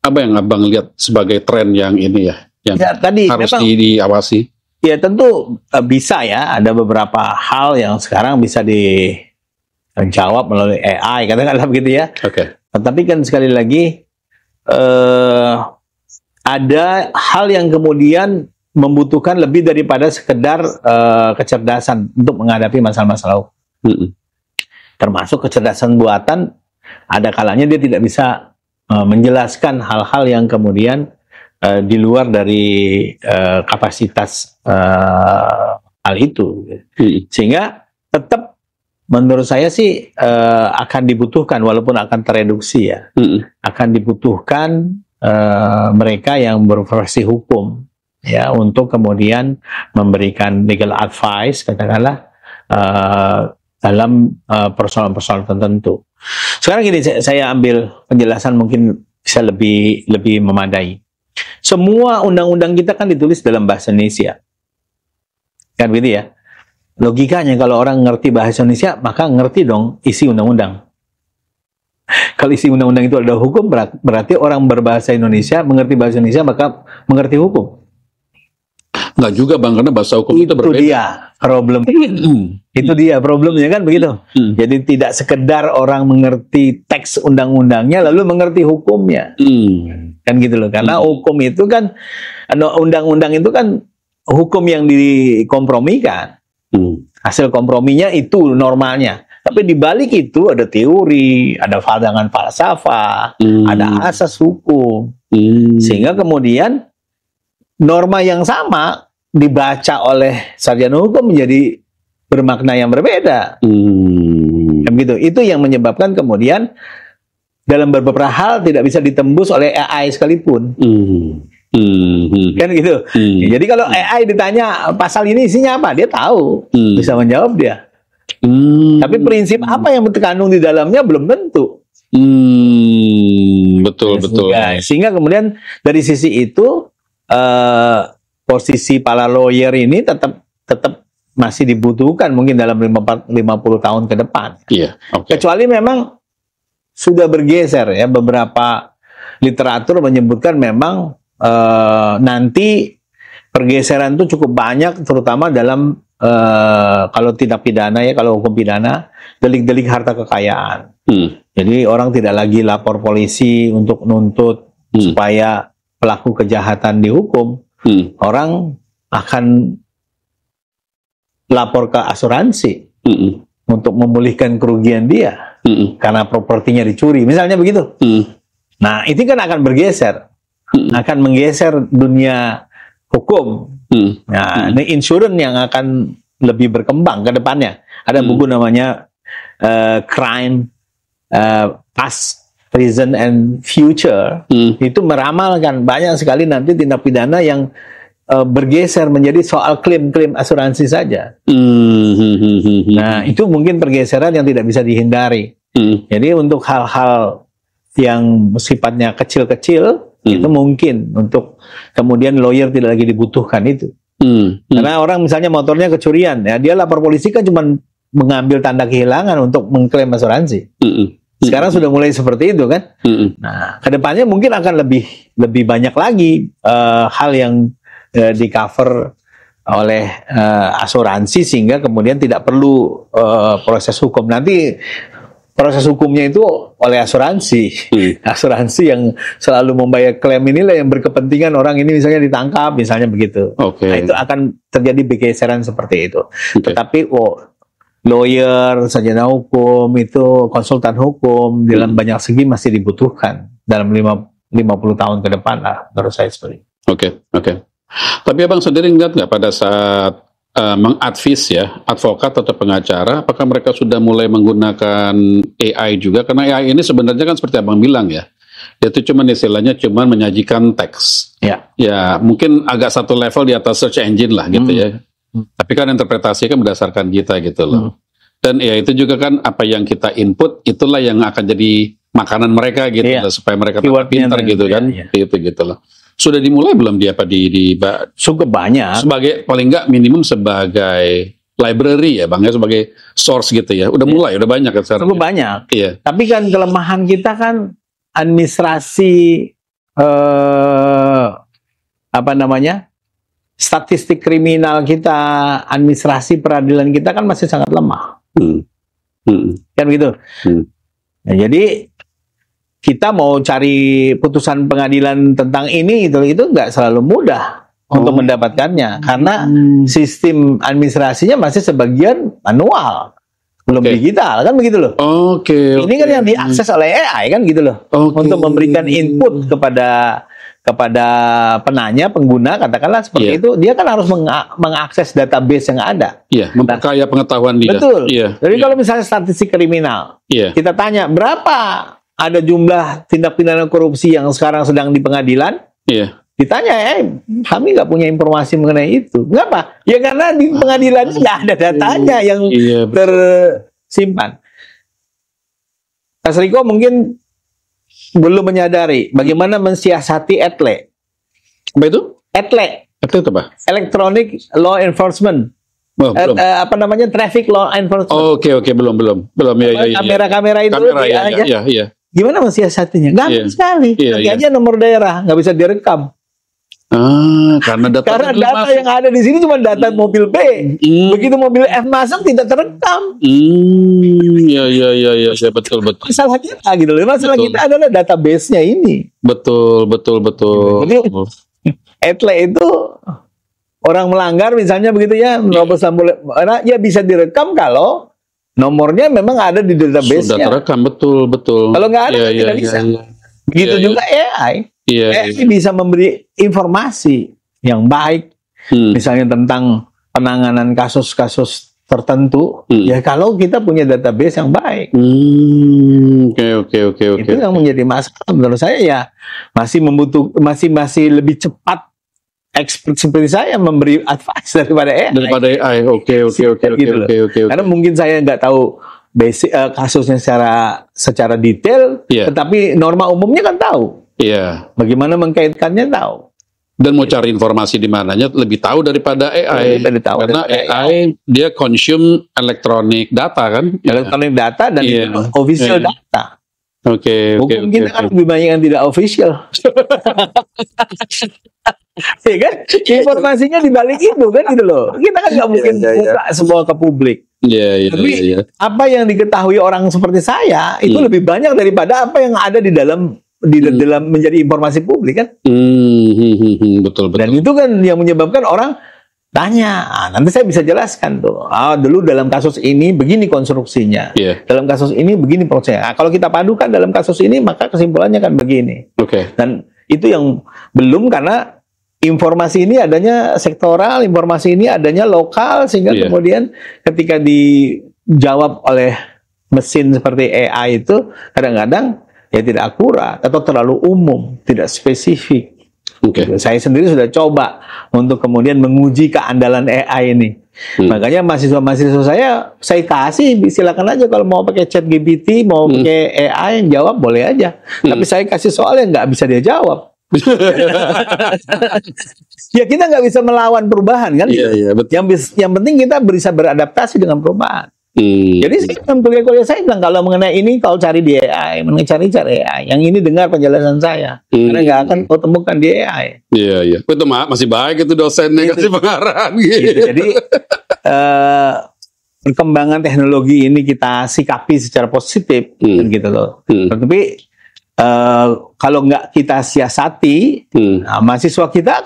Apa yang Abang lihat sebagai tren yang ini ya, yang tadi harus diawasi? Ya tentu bisa ya, ada beberapa hal yang sekarang bisa dijawab melalui AI, katakanlah begitu ya. Tapi kan sekali lagi ada hal yang kemudian membutuhkan lebih daripada sekedar kecerdasan untuk menghadapi masalah-masalah. Termasuk kecerdasan buatan, ada kalanya dia tidak bisa menjelaskan hal-hal yang kemudian di luar dari kapasitas hal itu. Sehingga tetap menurut saya sih akan dibutuhkan, walaupun akan tereduksi ya, akan dibutuhkan mereka yang berprofesi hukum ya, untuk kemudian memberikan legal advice, katakanlah dalam persoalan-persoalan tertentu. Sekarang gini, saya ambil penjelasan mungkin bisa lebih memadai. Semua undang-undang kita kan ditulis dalam bahasa Indonesia, kan begitu ya. Logikanya kalau orang ngerti bahasa Indonesia, maka ngerti dong isi undang-undang. Kalau isi undang-undang itu ada hukum, berarti orang berbahasa Indonesia, mengerti bahasa Indonesia, maka mengerti hukum. Enggak juga Bang, karena bahasa hukum itu berbeda. Dia problem. Itu dia problemnya kan begitu. Jadi tidak sekedar orang mengerti teks undang-undangnya lalu mengerti hukumnya. Kan gitu loh. Karena hukum itu kan, undang-undang itu kan hukum yang dikompromikan. Hasil komprominya itu normalnya. Tapi di balik itu ada teori, ada pandangan falsafah, ada asas hukum. Sehingga kemudian norma yang sama dibaca oleh sarjana hukum menjadi bermakna yang berbeda. Begitu. Itu yang menyebabkan kemudian dalam beberapa hal tidak bisa ditembus oleh AI sekalipun. Kan gitu. Jadi kalau AI ditanya pasal ini isinya apa, dia tahu, bisa menjawab dia. Tapi prinsip apa yang terkandung di dalamnya belum tentu. Betul. Sehingga kemudian dari sisi itu posisi para lawyer ini tetap masih dibutuhkan mungkin dalam 50 tahun ke depan. Iya. Okay. Kecuali memang sudah bergeser ya, beberapa literatur menyebutkan memang nanti pergeseran itu cukup banyak, terutama dalam kalau tindak pidana ya, kalau hukum pidana, delik-delik harta kekayaan. Jadi orang tidak lagi lapor polisi untuk nuntut supaya pelaku kejahatan dihukum. Orang akan lapor ke asuransi untuk memulihkan kerugian dia karena propertinya dicuri, misalnya begitu. Nah, itu kan akan bergeser, akan menggeser dunia hukum. Nah, ini insurance yang akan lebih berkembang ke depannya. Ada buku namanya Crime, Past, Present, and Future. Itu meramalkan banyak sekali nanti tindak pidana yang bergeser menjadi soal klaim-klaim asuransi saja. Nah, itu mungkin pergeseran yang tidak bisa dihindari. Jadi untuk hal-hal yang sifatnya kecil-kecil, itu mungkin untuk kemudian lawyer tidak lagi dibutuhkan itu. Karena orang misalnya motornya kecurian, ya dia lapor polisi kan cuma mengambil tanda kehilangan untuk mengklaim asuransi. Sekarang sudah mulai seperti itu kan. Nah, kedepannya mungkin akan lebih banyak lagi hal yang di cover oleh asuransi, sehingga kemudian tidak perlu proses hukum. Nanti proses hukumnya itu oleh asuransi. Asuransi yang selalu membayar klaim inilah yang berkepentingan orang ini misalnya ditangkap, misalnya begitu. Nah, itu akan terjadi bergeseran seperti itu. Tetapi lawyer, sarjana hukum, itu konsultan hukum dalam banyak segi masih dibutuhkan dalam 50 tahun ke depan lah, menurut saya seperti itu. Oke. Tapi abang sendiri ngeliat nggak pada saat mengadvis ya advokat atau pengacara, apakah mereka sudah mulai menggunakan AI juga? Karena AI ini sebenarnya kan seperti abang bilang ya, itu cuma istilahnya cuma menyajikan teks. Ya mungkin agak satu level di atas search engine lah gitu ya. Tapi kan interpretasi kan berdasarkan kita gitu loh. Dan ya itu juga kan apa yang kita input itulah yang akan jadi makanan mereka gitu loh, supaya mereka tetap pintar gitu kan. Gitu loh. Sudah dimulai belum dia cukup banyak, sebagai paling nggak minimum sebagai library ya bang ya, sebagai source gitu ya, udah mulai, udah banyak kan sekarang. Cukup banyak. Tapi kan kelemahan kita kan administrasi statistik kriminal kita, administrasi peradilan kita kan masih sangat lemah. Kan gitu. Nah, jadi kita mau cari putusan pengadilan tentang ini itu nggak selalu mudah untuk mendapatkannya, karena sistem administrasinya masih sebagian manual, belum digital kan begitu loh. Ini kan yang diakses oleh AI kan gitu loh, untuk memberikan input kepada penanya, pengguna katakanlah seperti itu, dia kan harus mengakses database yang ada. Memperkaya pengetahuan dia. Betul. Jadi kalau misalnya statistik kriminal, kita tanya berapa ada jumlah tindak pidana korupsi yang sekarang sedang di pengadilan, ditanya, kami nggak punya informasi mengenai itu. Mengapa? Ya karena di pengadilan nggak ada datanya yang tersimpan. Mas Riko mungkin belum menyadari bagaimana mensiasati ETLE. Apa itu? ETLE. ETLE itu apa? Electronic Law Enforcement. Traffic Law Enforcement. Oke, belum. Kamera-kamera itu. Iya. Gimana mensiasatinya? Gampang sekali. Nanti aja nomor daerah, nggak bisa direkam. Karena data yang ada di sini cuma data mobil B. Begitu mobil F masuk tidak terekam. Iya, betul. Masalah kita gitu loh. Masalah kita adalah database-nya ini. Betul. Jadi ETLE itu orang melanggar misalnya begitu ya, ya bisa direkam kalau nomornya memang ada di database-nya. Sudah terekam, betul. Kalau nggak ada, tidak bisa. Begitu juga AI. AI bisa memberi informasi yang baik, misalnya tentang penanganan kasus-kasus tertentu, ya kalau kita punya database yang baik. Oke. Itu yang menjadi masalah menurut saya, ya masih lebih cepat expert seperti saya memberi advice daripada AI. Oke. Karena mungkin saya nggak tahu basic kasusnya secara detail, tetapi norma umumnya kan tahu. Bagaimana mengkaitkannya tahu. Dan mau cari informasi di mananya lebih tahu daripada AI. Karena AI dia consume electronic data kan? Electronic data dan itu official data. Hukum kita kan lebih banyak yang tidak official. Ya kan? Informasinya di balik itu kan gitu loh. Kita kan nggak mungkin buka semua ke publik. Tapi apa yang diketahui orang seperti saya itu lebih banyak daripada apa yang ada di dalam menjadi informasi publik kan. Betul. Dan itu kan yang menyebabkan orang tanya, nanti saya bisa jelaskan tuh. Dulu dalam kasus ini begini konstruksinya, dalam kasus ini begini prosesnya. Kalau kita padukan dalam kasus ini maka kesimpulannya kan begini. Dan itu yang belum, karena informasi ini adanya sektoral, informasi ini adanya lokal, sehingga kemudian ketika dijawab oleh mesin seperti AI itu kadang-kadang ya tidak akurat atau terlalu umum, tidak spesifik. Saya sendiri sudah coba untuk kemudian menguji keandalan AI ini. Makanya mahasiswa-mahasiswa saya kasih, silakan aja kalau mau pakai ChatGPT, mau pakai AI yang jawab boleh aja. Tapi saya kasih soal yang nggak bisa dia jawab. Ya kita nggak bisa melawan perubahan kan? Yang penting kita bisa beradaptasi dengan perubahan. Jadi saya kuliah saya bilang kalau mengenai ini kau cari di AI, cari AI. Yang ini dengar penjelasan saya, karena nggak akan kau temukan di AI. Itu masih baik itu dosennya kasih pengarahan. Jadi perkembangan teknologi ini kita sikapi secara positif, kan gitu loh. Tapi kalau nggak kita siasati, mahasiswa kita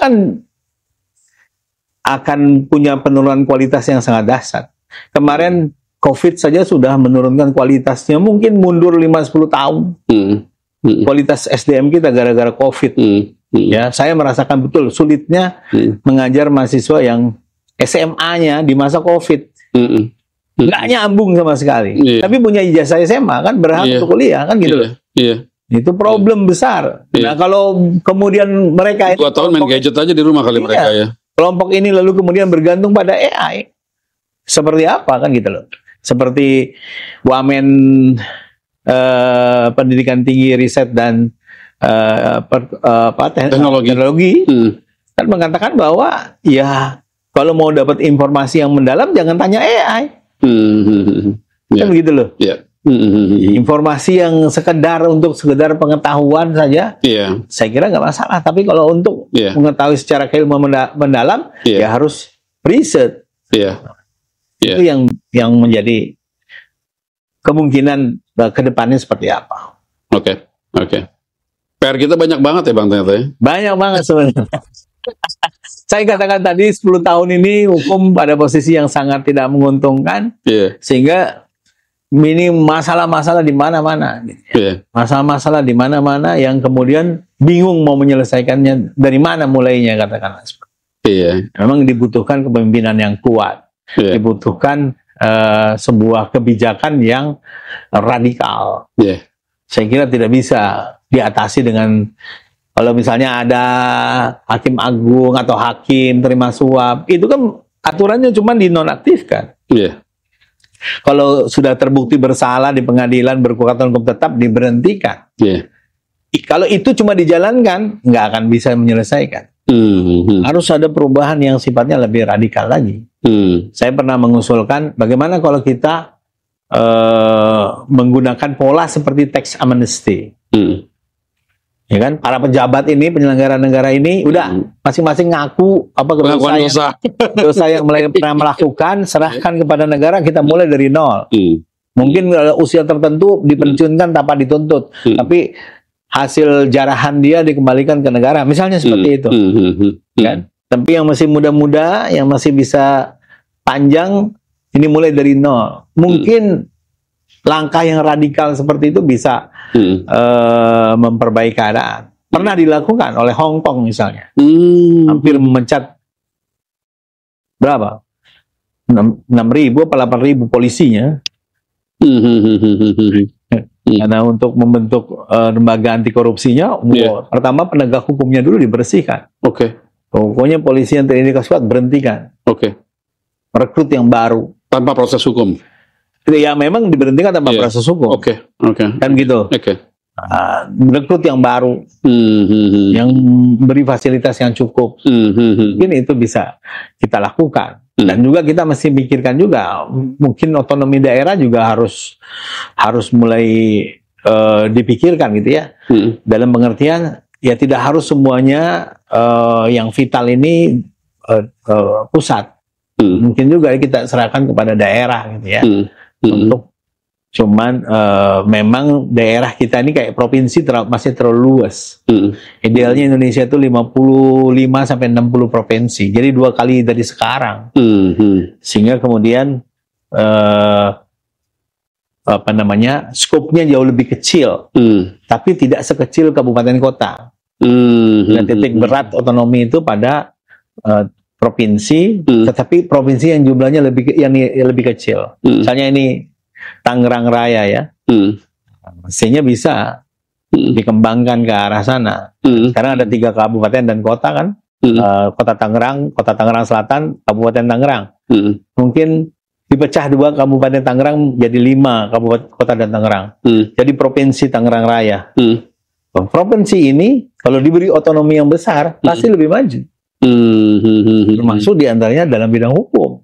akan punya penurunan kualitas yang sangat dahsyat. Kemarin COVID saja sudah menurunkan kualitasnya, mungkin mundur 5-10 tahun. Kualitas SDM kita gara-gara COVID. Ya, saya merasakan betul sulitnya mengajar mahasiswa yang SMA-nya di masa COVID. Nggak nyambung sama sekali. Tapi punya ijazah SMA kan berhak untuk kuliah kan gitu. Itu problem besar. Nah, kalau kemudian mereka 2 tahun main gadget aja di rumah kali mereka ya. Kelompok ini lalu kemudian bergantung pada AI. Seperti apa kan gitu loh. Seperti Wamen Pendidikan Tinggi Riset dan teknologi kan mengatakan bahwa ya kalau mau dapat informasi yang mendalam jangan tanya AI. Kan begitu loh. Informasi yang sekedar pengetahuan saja, saya kira nggak masalah. Tapi kalau untuk mengetahui secara keilmuan mendalam, ya harus riset. Itu yang menjadi kemungkinan ke depannya seperti apa. Oke. PR kita banyak banget ya Bang ternyata ya? Banyak banget sebenarnya. Saya katakan tadi 10 tahun ini hukum pada posisi yang sangat tidak menguntungkan, sehingga ini masalah-masalah di mana-mana. Masalah-masalah di mana-mana yang kemudian bingung mau menyelesaikannya dari mana mulainya, katakanlah. Memang dibutuhkan kepemimpinan yang kuat. Dibutuhkan sebuah kebijakan yang radikal. Saya kira tidak bisa diatasi dengan kalau misalnya ada hakim agung atau hakim terima suap, itu kan aturannya cuma dinonaktifkan. Kalau sudah terbukti bersalah di pengadilan berkekuatan hukum tetap diberhentikan. Kalau itu cuma dijalankan, nggak akan bisa menyelesaikan. Harus ada perubahan yang sifatnya lebih radikal lagi. Saya pernah mengusulkan bagaimana kalau kita menggunakan pola seperti tax amnesty. Ya kan, para pejabat ini, penyelenggara negara ini, udah masing-masing ngaku apa dosa yang pernah melakukan, serahkan kepada negara, kita mulai dari nol. Mungkin usia tertentu dipensiunkan tanpa dituntut, tapi hasil jarahan dia dikembalikan ke negara, misalnya seperti itu. Kan? Tapi yang masih muda-muda, yang masih bisa panjang, ini mulai dari nol. Mungkin langkah yang radikal seperti itu bisa memperbaiki keadaan. Pernah dilakukan oleh Hong Kong misalnya. Hampir memecat berapa? 6.000 apa 8.000 polisinya. Karena untuk membentuk lembaga anti korupsinya, pertama penegak hukumnya dulu dibersihkan. Pokoknya polisi yang terindikasi kuat berhentikan. Rekrut yang baru. Tanpa proses hukum. Ya memang diberhentikan tanpa proses hukum. Kan gitu. Rekrut yang baru, yang beri fasilitas yang cukup. Mungkin itu bisa kita lakukan. Dan juga kita mesti pikirkan juga, mungkin otonomi daerah juga harus mulai dipikirkan gitu ya. Dalam pengertian, ya tidak harus semuanya yang vital ini pusat. Mungkin juga kita serahkan kepada daerah gitu ya. Untuk cuman memang daerah kita ini kayak provinsi masih terlalu luas. Idealnya Indonesia itu 55 sampai 60 provinsi. Jadi 2 kali dari sekarang. Sehingga kemudian skopnya jauh lebih kecil. Tapi tidak sekecil kabupaten kota. Dan titik berat otonomi itu pada provinsi, tetapi provinsi yang jumlahnya lebih kecil. Misalnya ini Tangerang Raya ya, mestinya bisa dikembangkan ke arah sana. Sekarang ada 3 kabupaten dan kota kan, Kota Tangerang Selatan, Kabupaten Tangerang. Mungkin dipecah 2 Kabupaten Tangerang jadi 5 kabupaten kota dan Tangerang. Jadi Provinsi Tangerang Raya. Provinsi ini kalau diberi otonomi yang besar pasti lebih maju. Termasuk diantaranya dalam bidang hukum.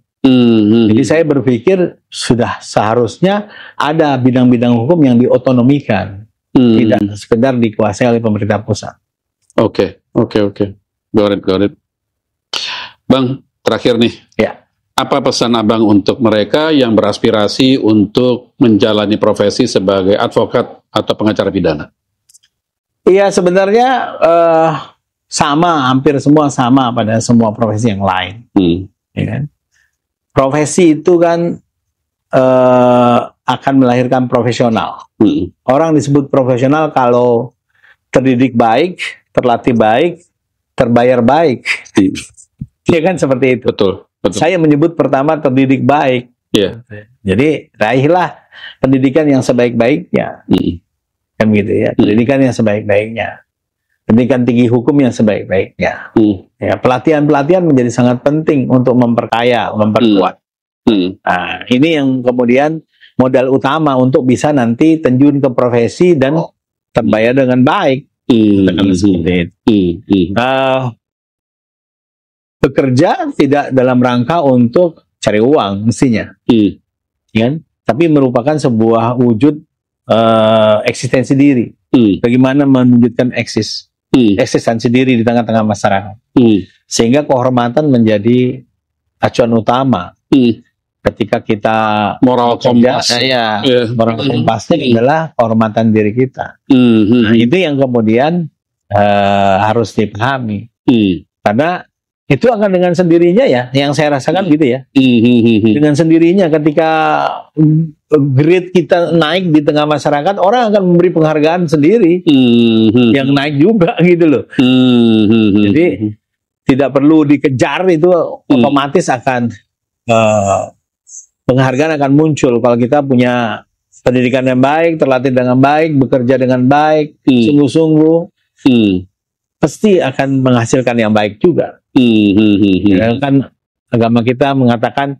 Jadi saya berpikir sudah seharusnya ada bidang-bidang hukum yang diotonomikan, tidak sekedar dikuasai oleh pemerintah pusat. Oke. Got it. Bang, terakhir nih. Ya. Apa pesan Abang untuk mereka yang beraspirasi untuk menjalani profesi sebagai advokat atau pengacara pidana? Iya, sebenarnya hampir semua sama pada semua profesi yang lain. Ya kan? Profesi itu kan akan melahirkan profesional. Orang disebut profesional kalau terdidik baik, terlatih baik, terbayar baik. Ya kan seperti itu. Betul. Saya menyebut pertama terdidik baik. Jadi raihlah pendidikan yang sebaik-baiknya. Kan gitu ya. Pendidikan yang sebaik-baiknya. Pendidikan tinggi hukum yang sebaik-baiknya. Ya, pelatihan-pelatihan menjadi sangat penting untuk memperkaya, memperkuat. Nah, ini yang kemudian modal utama untuk bisa nanti terjun ke profesi dan terbayar dengan baik. Seperti itu. Bekerja tidak dalam rangka untuk cari uang mestinya, kan? Tapi merupakan sebuah wujud eksistensi diri. Bagaimana menunjukkan eksistensi diri di tengah-tengah masyarakat, sehingga kehormatan menjadi acuan utama. Ketika kita moral kompas, moral kompasnya adalah kehormatan diri kita. Nah, itu yang kemudian harus dipahami. Karena itu akan dengan sendirinya ya, yang saya rasakan gitu ya. Dengan sendirinya ketika grade kita naik di tengah masyarakat, orang akan memberi penghargaan sendiri yang naik juga gitu loh. Jadi tidak perlu dikejar, itu otomatis akan penghargaan akan muncul kalau kita punya pendidikan yang baik, terlatih dengan baik, bekerja dengan baik, sungguh-sungguh, pasti akan menghasilkan yang baik juga. Ya, kan agama kita mengatakan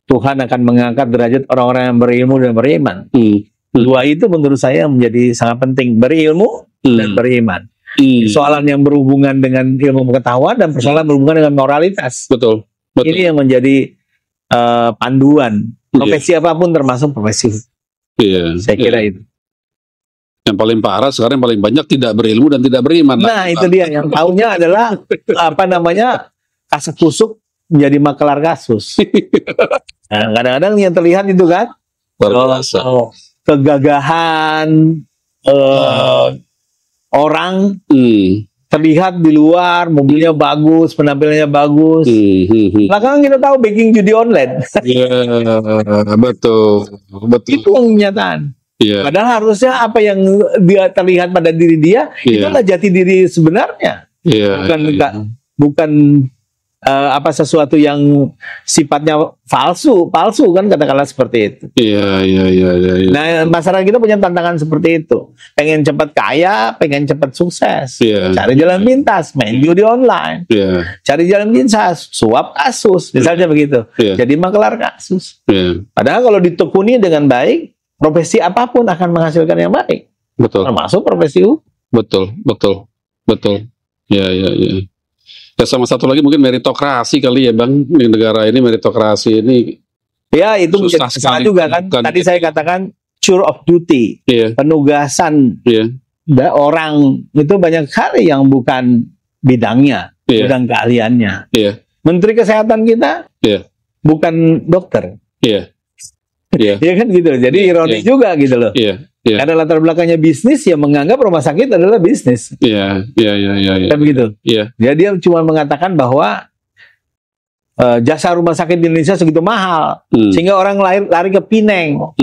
Tuhan akan mengangkat derajat orang-orang yang berilmu dan beriman. Dua itu menurut saya menjadi sangat penting, berilmu dan beriman. Soalan yang berhubungan dengan ilmu pengetahuan dan persoalan berhubungan dengan moralitas. Betul. Ini yang menjadi panduan profesi apapun, termasuk profesi. Saya kira itu. Yang paling parah sekarang, yang paling banyak tidak berilmu dan tidak beriman. Nah, itu dia yang tahunya adalah kasus kusuk menjadi makelar kasus. Nah, kadang-kadang yang terlihat itu kan kegagahan orang terlihat di luar, mobilnya bagus, penampilannya bagus. Belakangan kita tahu baking judi online. Betul. Itu kenyataan. Padahal harusnya apa yang dia terlihat pada diri dia, itulah jati diri sebenarnya. Bukan sesuatu yang sifatnya palsu kan, katakanlah seperti itu. Iya. Nah, masyarakat kita punya tantangan seperti itu. Pengen cepat kaya, pengen cepat sukses. Iya. Cari jalan pintas, main judi online. Iya. Cari jalan pintas, suap kasus, misalnya begitu. Iya. Jadi makelar kasus. Iya. Padahal kalau ditekuni dengan baik, profesi apapun akan menghasilkan yang baik. Betul. Termasuk profesi hukum. Betul. Ya. Ya, sama satu lagi mungkin meritokrasi kali ya Bang. Di negara ini meritokrasi ini Ya, itu susah salah sekali juga kan. bukan Tadi gitu. saya katakan cure of duty. Iya. Penugasan Iya. orang itu banyak sekali yang bukan bidangnya, Iya. bidang keahliannya. Iya. Menteri Kesehatan kita Iya. bukan dokter. Iya. Iya. Ya kan gitu. Jadi ironi juga gitu loh. Iya. Iya. Karena latar belakangnya bisnis, ya menganggap rumah sakit adalah bisnis. Iya. Kan begitu. Iya. Jadi dia cuma mengatakan bahwa jasa rumah sakit di Indonesia segitu mahal, sehingga orang lari ke Penang,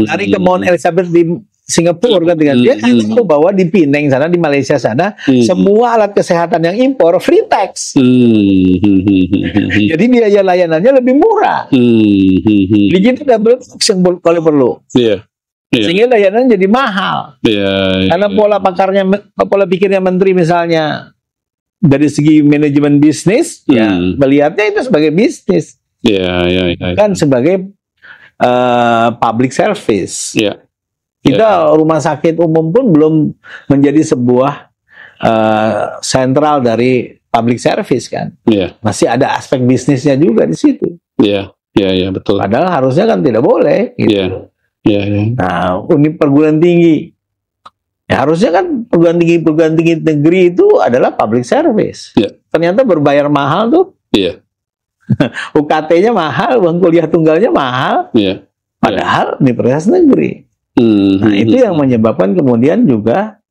lari ke Mount Elizabeth di Singapura, kan? Dia kan tahu bahwa di Penang sana, di Malaysia sana, semua alat kesehatan yang impor free tax. Jadi biaya layanannya lebih murah. Di kita double tax yang kalau perlu. Iya. Sehingga layanan jadi mahal. Iya. Karena pola pikirnya menteri misalnya dari segi manajemen bisnis, ya melihatnya itu sebagai bisnis, Iya. kan sebagai public service. Iya. Kita rumah sakit umum pun belum menjadi sebuah sentral dari public service kan. Iya. Masih ada aspek bisnisnya juga di situ. Iya, betul. Padahal harusnya kan tidak boleh. Gitu. Iya. Nah, perguruan tinggi, ya harusnya kan perguruan tinggi negeri itu adalah public service. Iya. Ternyata berbayar mahal tuh. Iya. UKT-nya mahal, uang kuliah tunggalnya mahal. Iya. Padahal universitas negeri. Nah, itu yang menyebabkan kemudian juga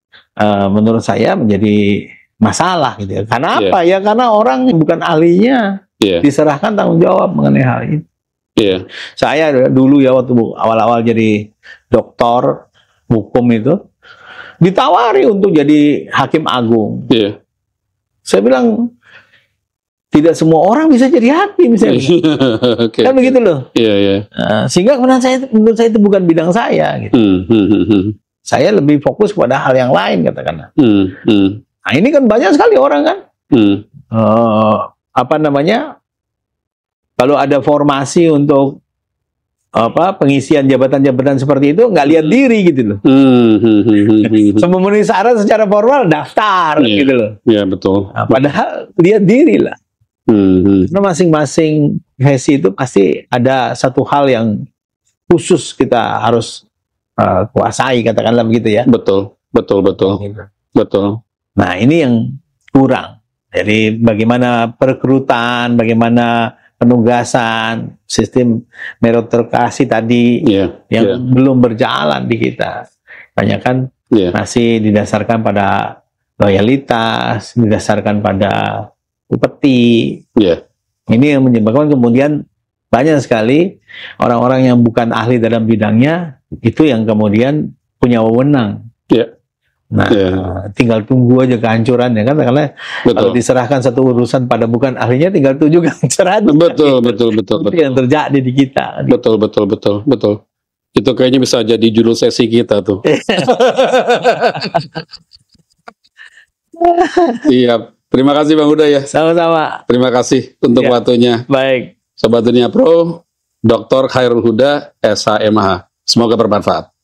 menurut saya menjadi masalah gitu ya. Karena apa? Ya karena orang yang bukan ahlinya diserahkan tanggung jawab mengenai hal itu. Iya. Saya dulu ya waktu awal-awal jadi doktor hukum itu ditawari untuk jadi hakim agung. Iya. Saya bilang tidak semua orang bisa jadi hakim, saya bilang. Okay. Kan begitu loh. Iya. Sehingga menurut saya itu bukan bidang saya. Gitu. Saya lebih fokus pada hal yang lain katakanlah. Nah ini kan banyak sekali orang kan. Kalau ada formasi untuk pengisian jabatan-jabatan seperti itu, nggak lihat diri gitu loh. Memenuhi syarat secara formal daftar gitu loh. Iya betul. Nah, padahal lihat diri lah. Karena masing-masing profesi itu pasti ada satu hal yang khusus kita harus kuasai, katakanlah begitu ya. Betul. Nah ini yang kurang. Jadi bagaimana perekrutan, bagaimana penugasan, sistem meritokrasi tadi yang belum berjalan di kita. Banyak kan masih didasarkan pada loyalitas, didasarkan pada upeti. Ini yang menyebabkan kemudian banyak sekali orang-orang yang bukan ahli dalam bidangnya itu yang kemudian punya wewenang. Nah, tinggal tunggu aja kehancurannya kan, karena kalau diserahkan satu urusan pada bukan ahlinya, tinggal tunggu kehancuran. Betul. Itu yang terjadi di kita. Betul. Itu kayaknya bisa jadi judul sesi kita tuh. Iya, terima kasih Bang Huda ya. Sama-sama. Terima kasih untuk waktunya. Baik. Sobat Dunia Pro, Dr. Khairul Huda, SHMH. Semoga bermanfaat.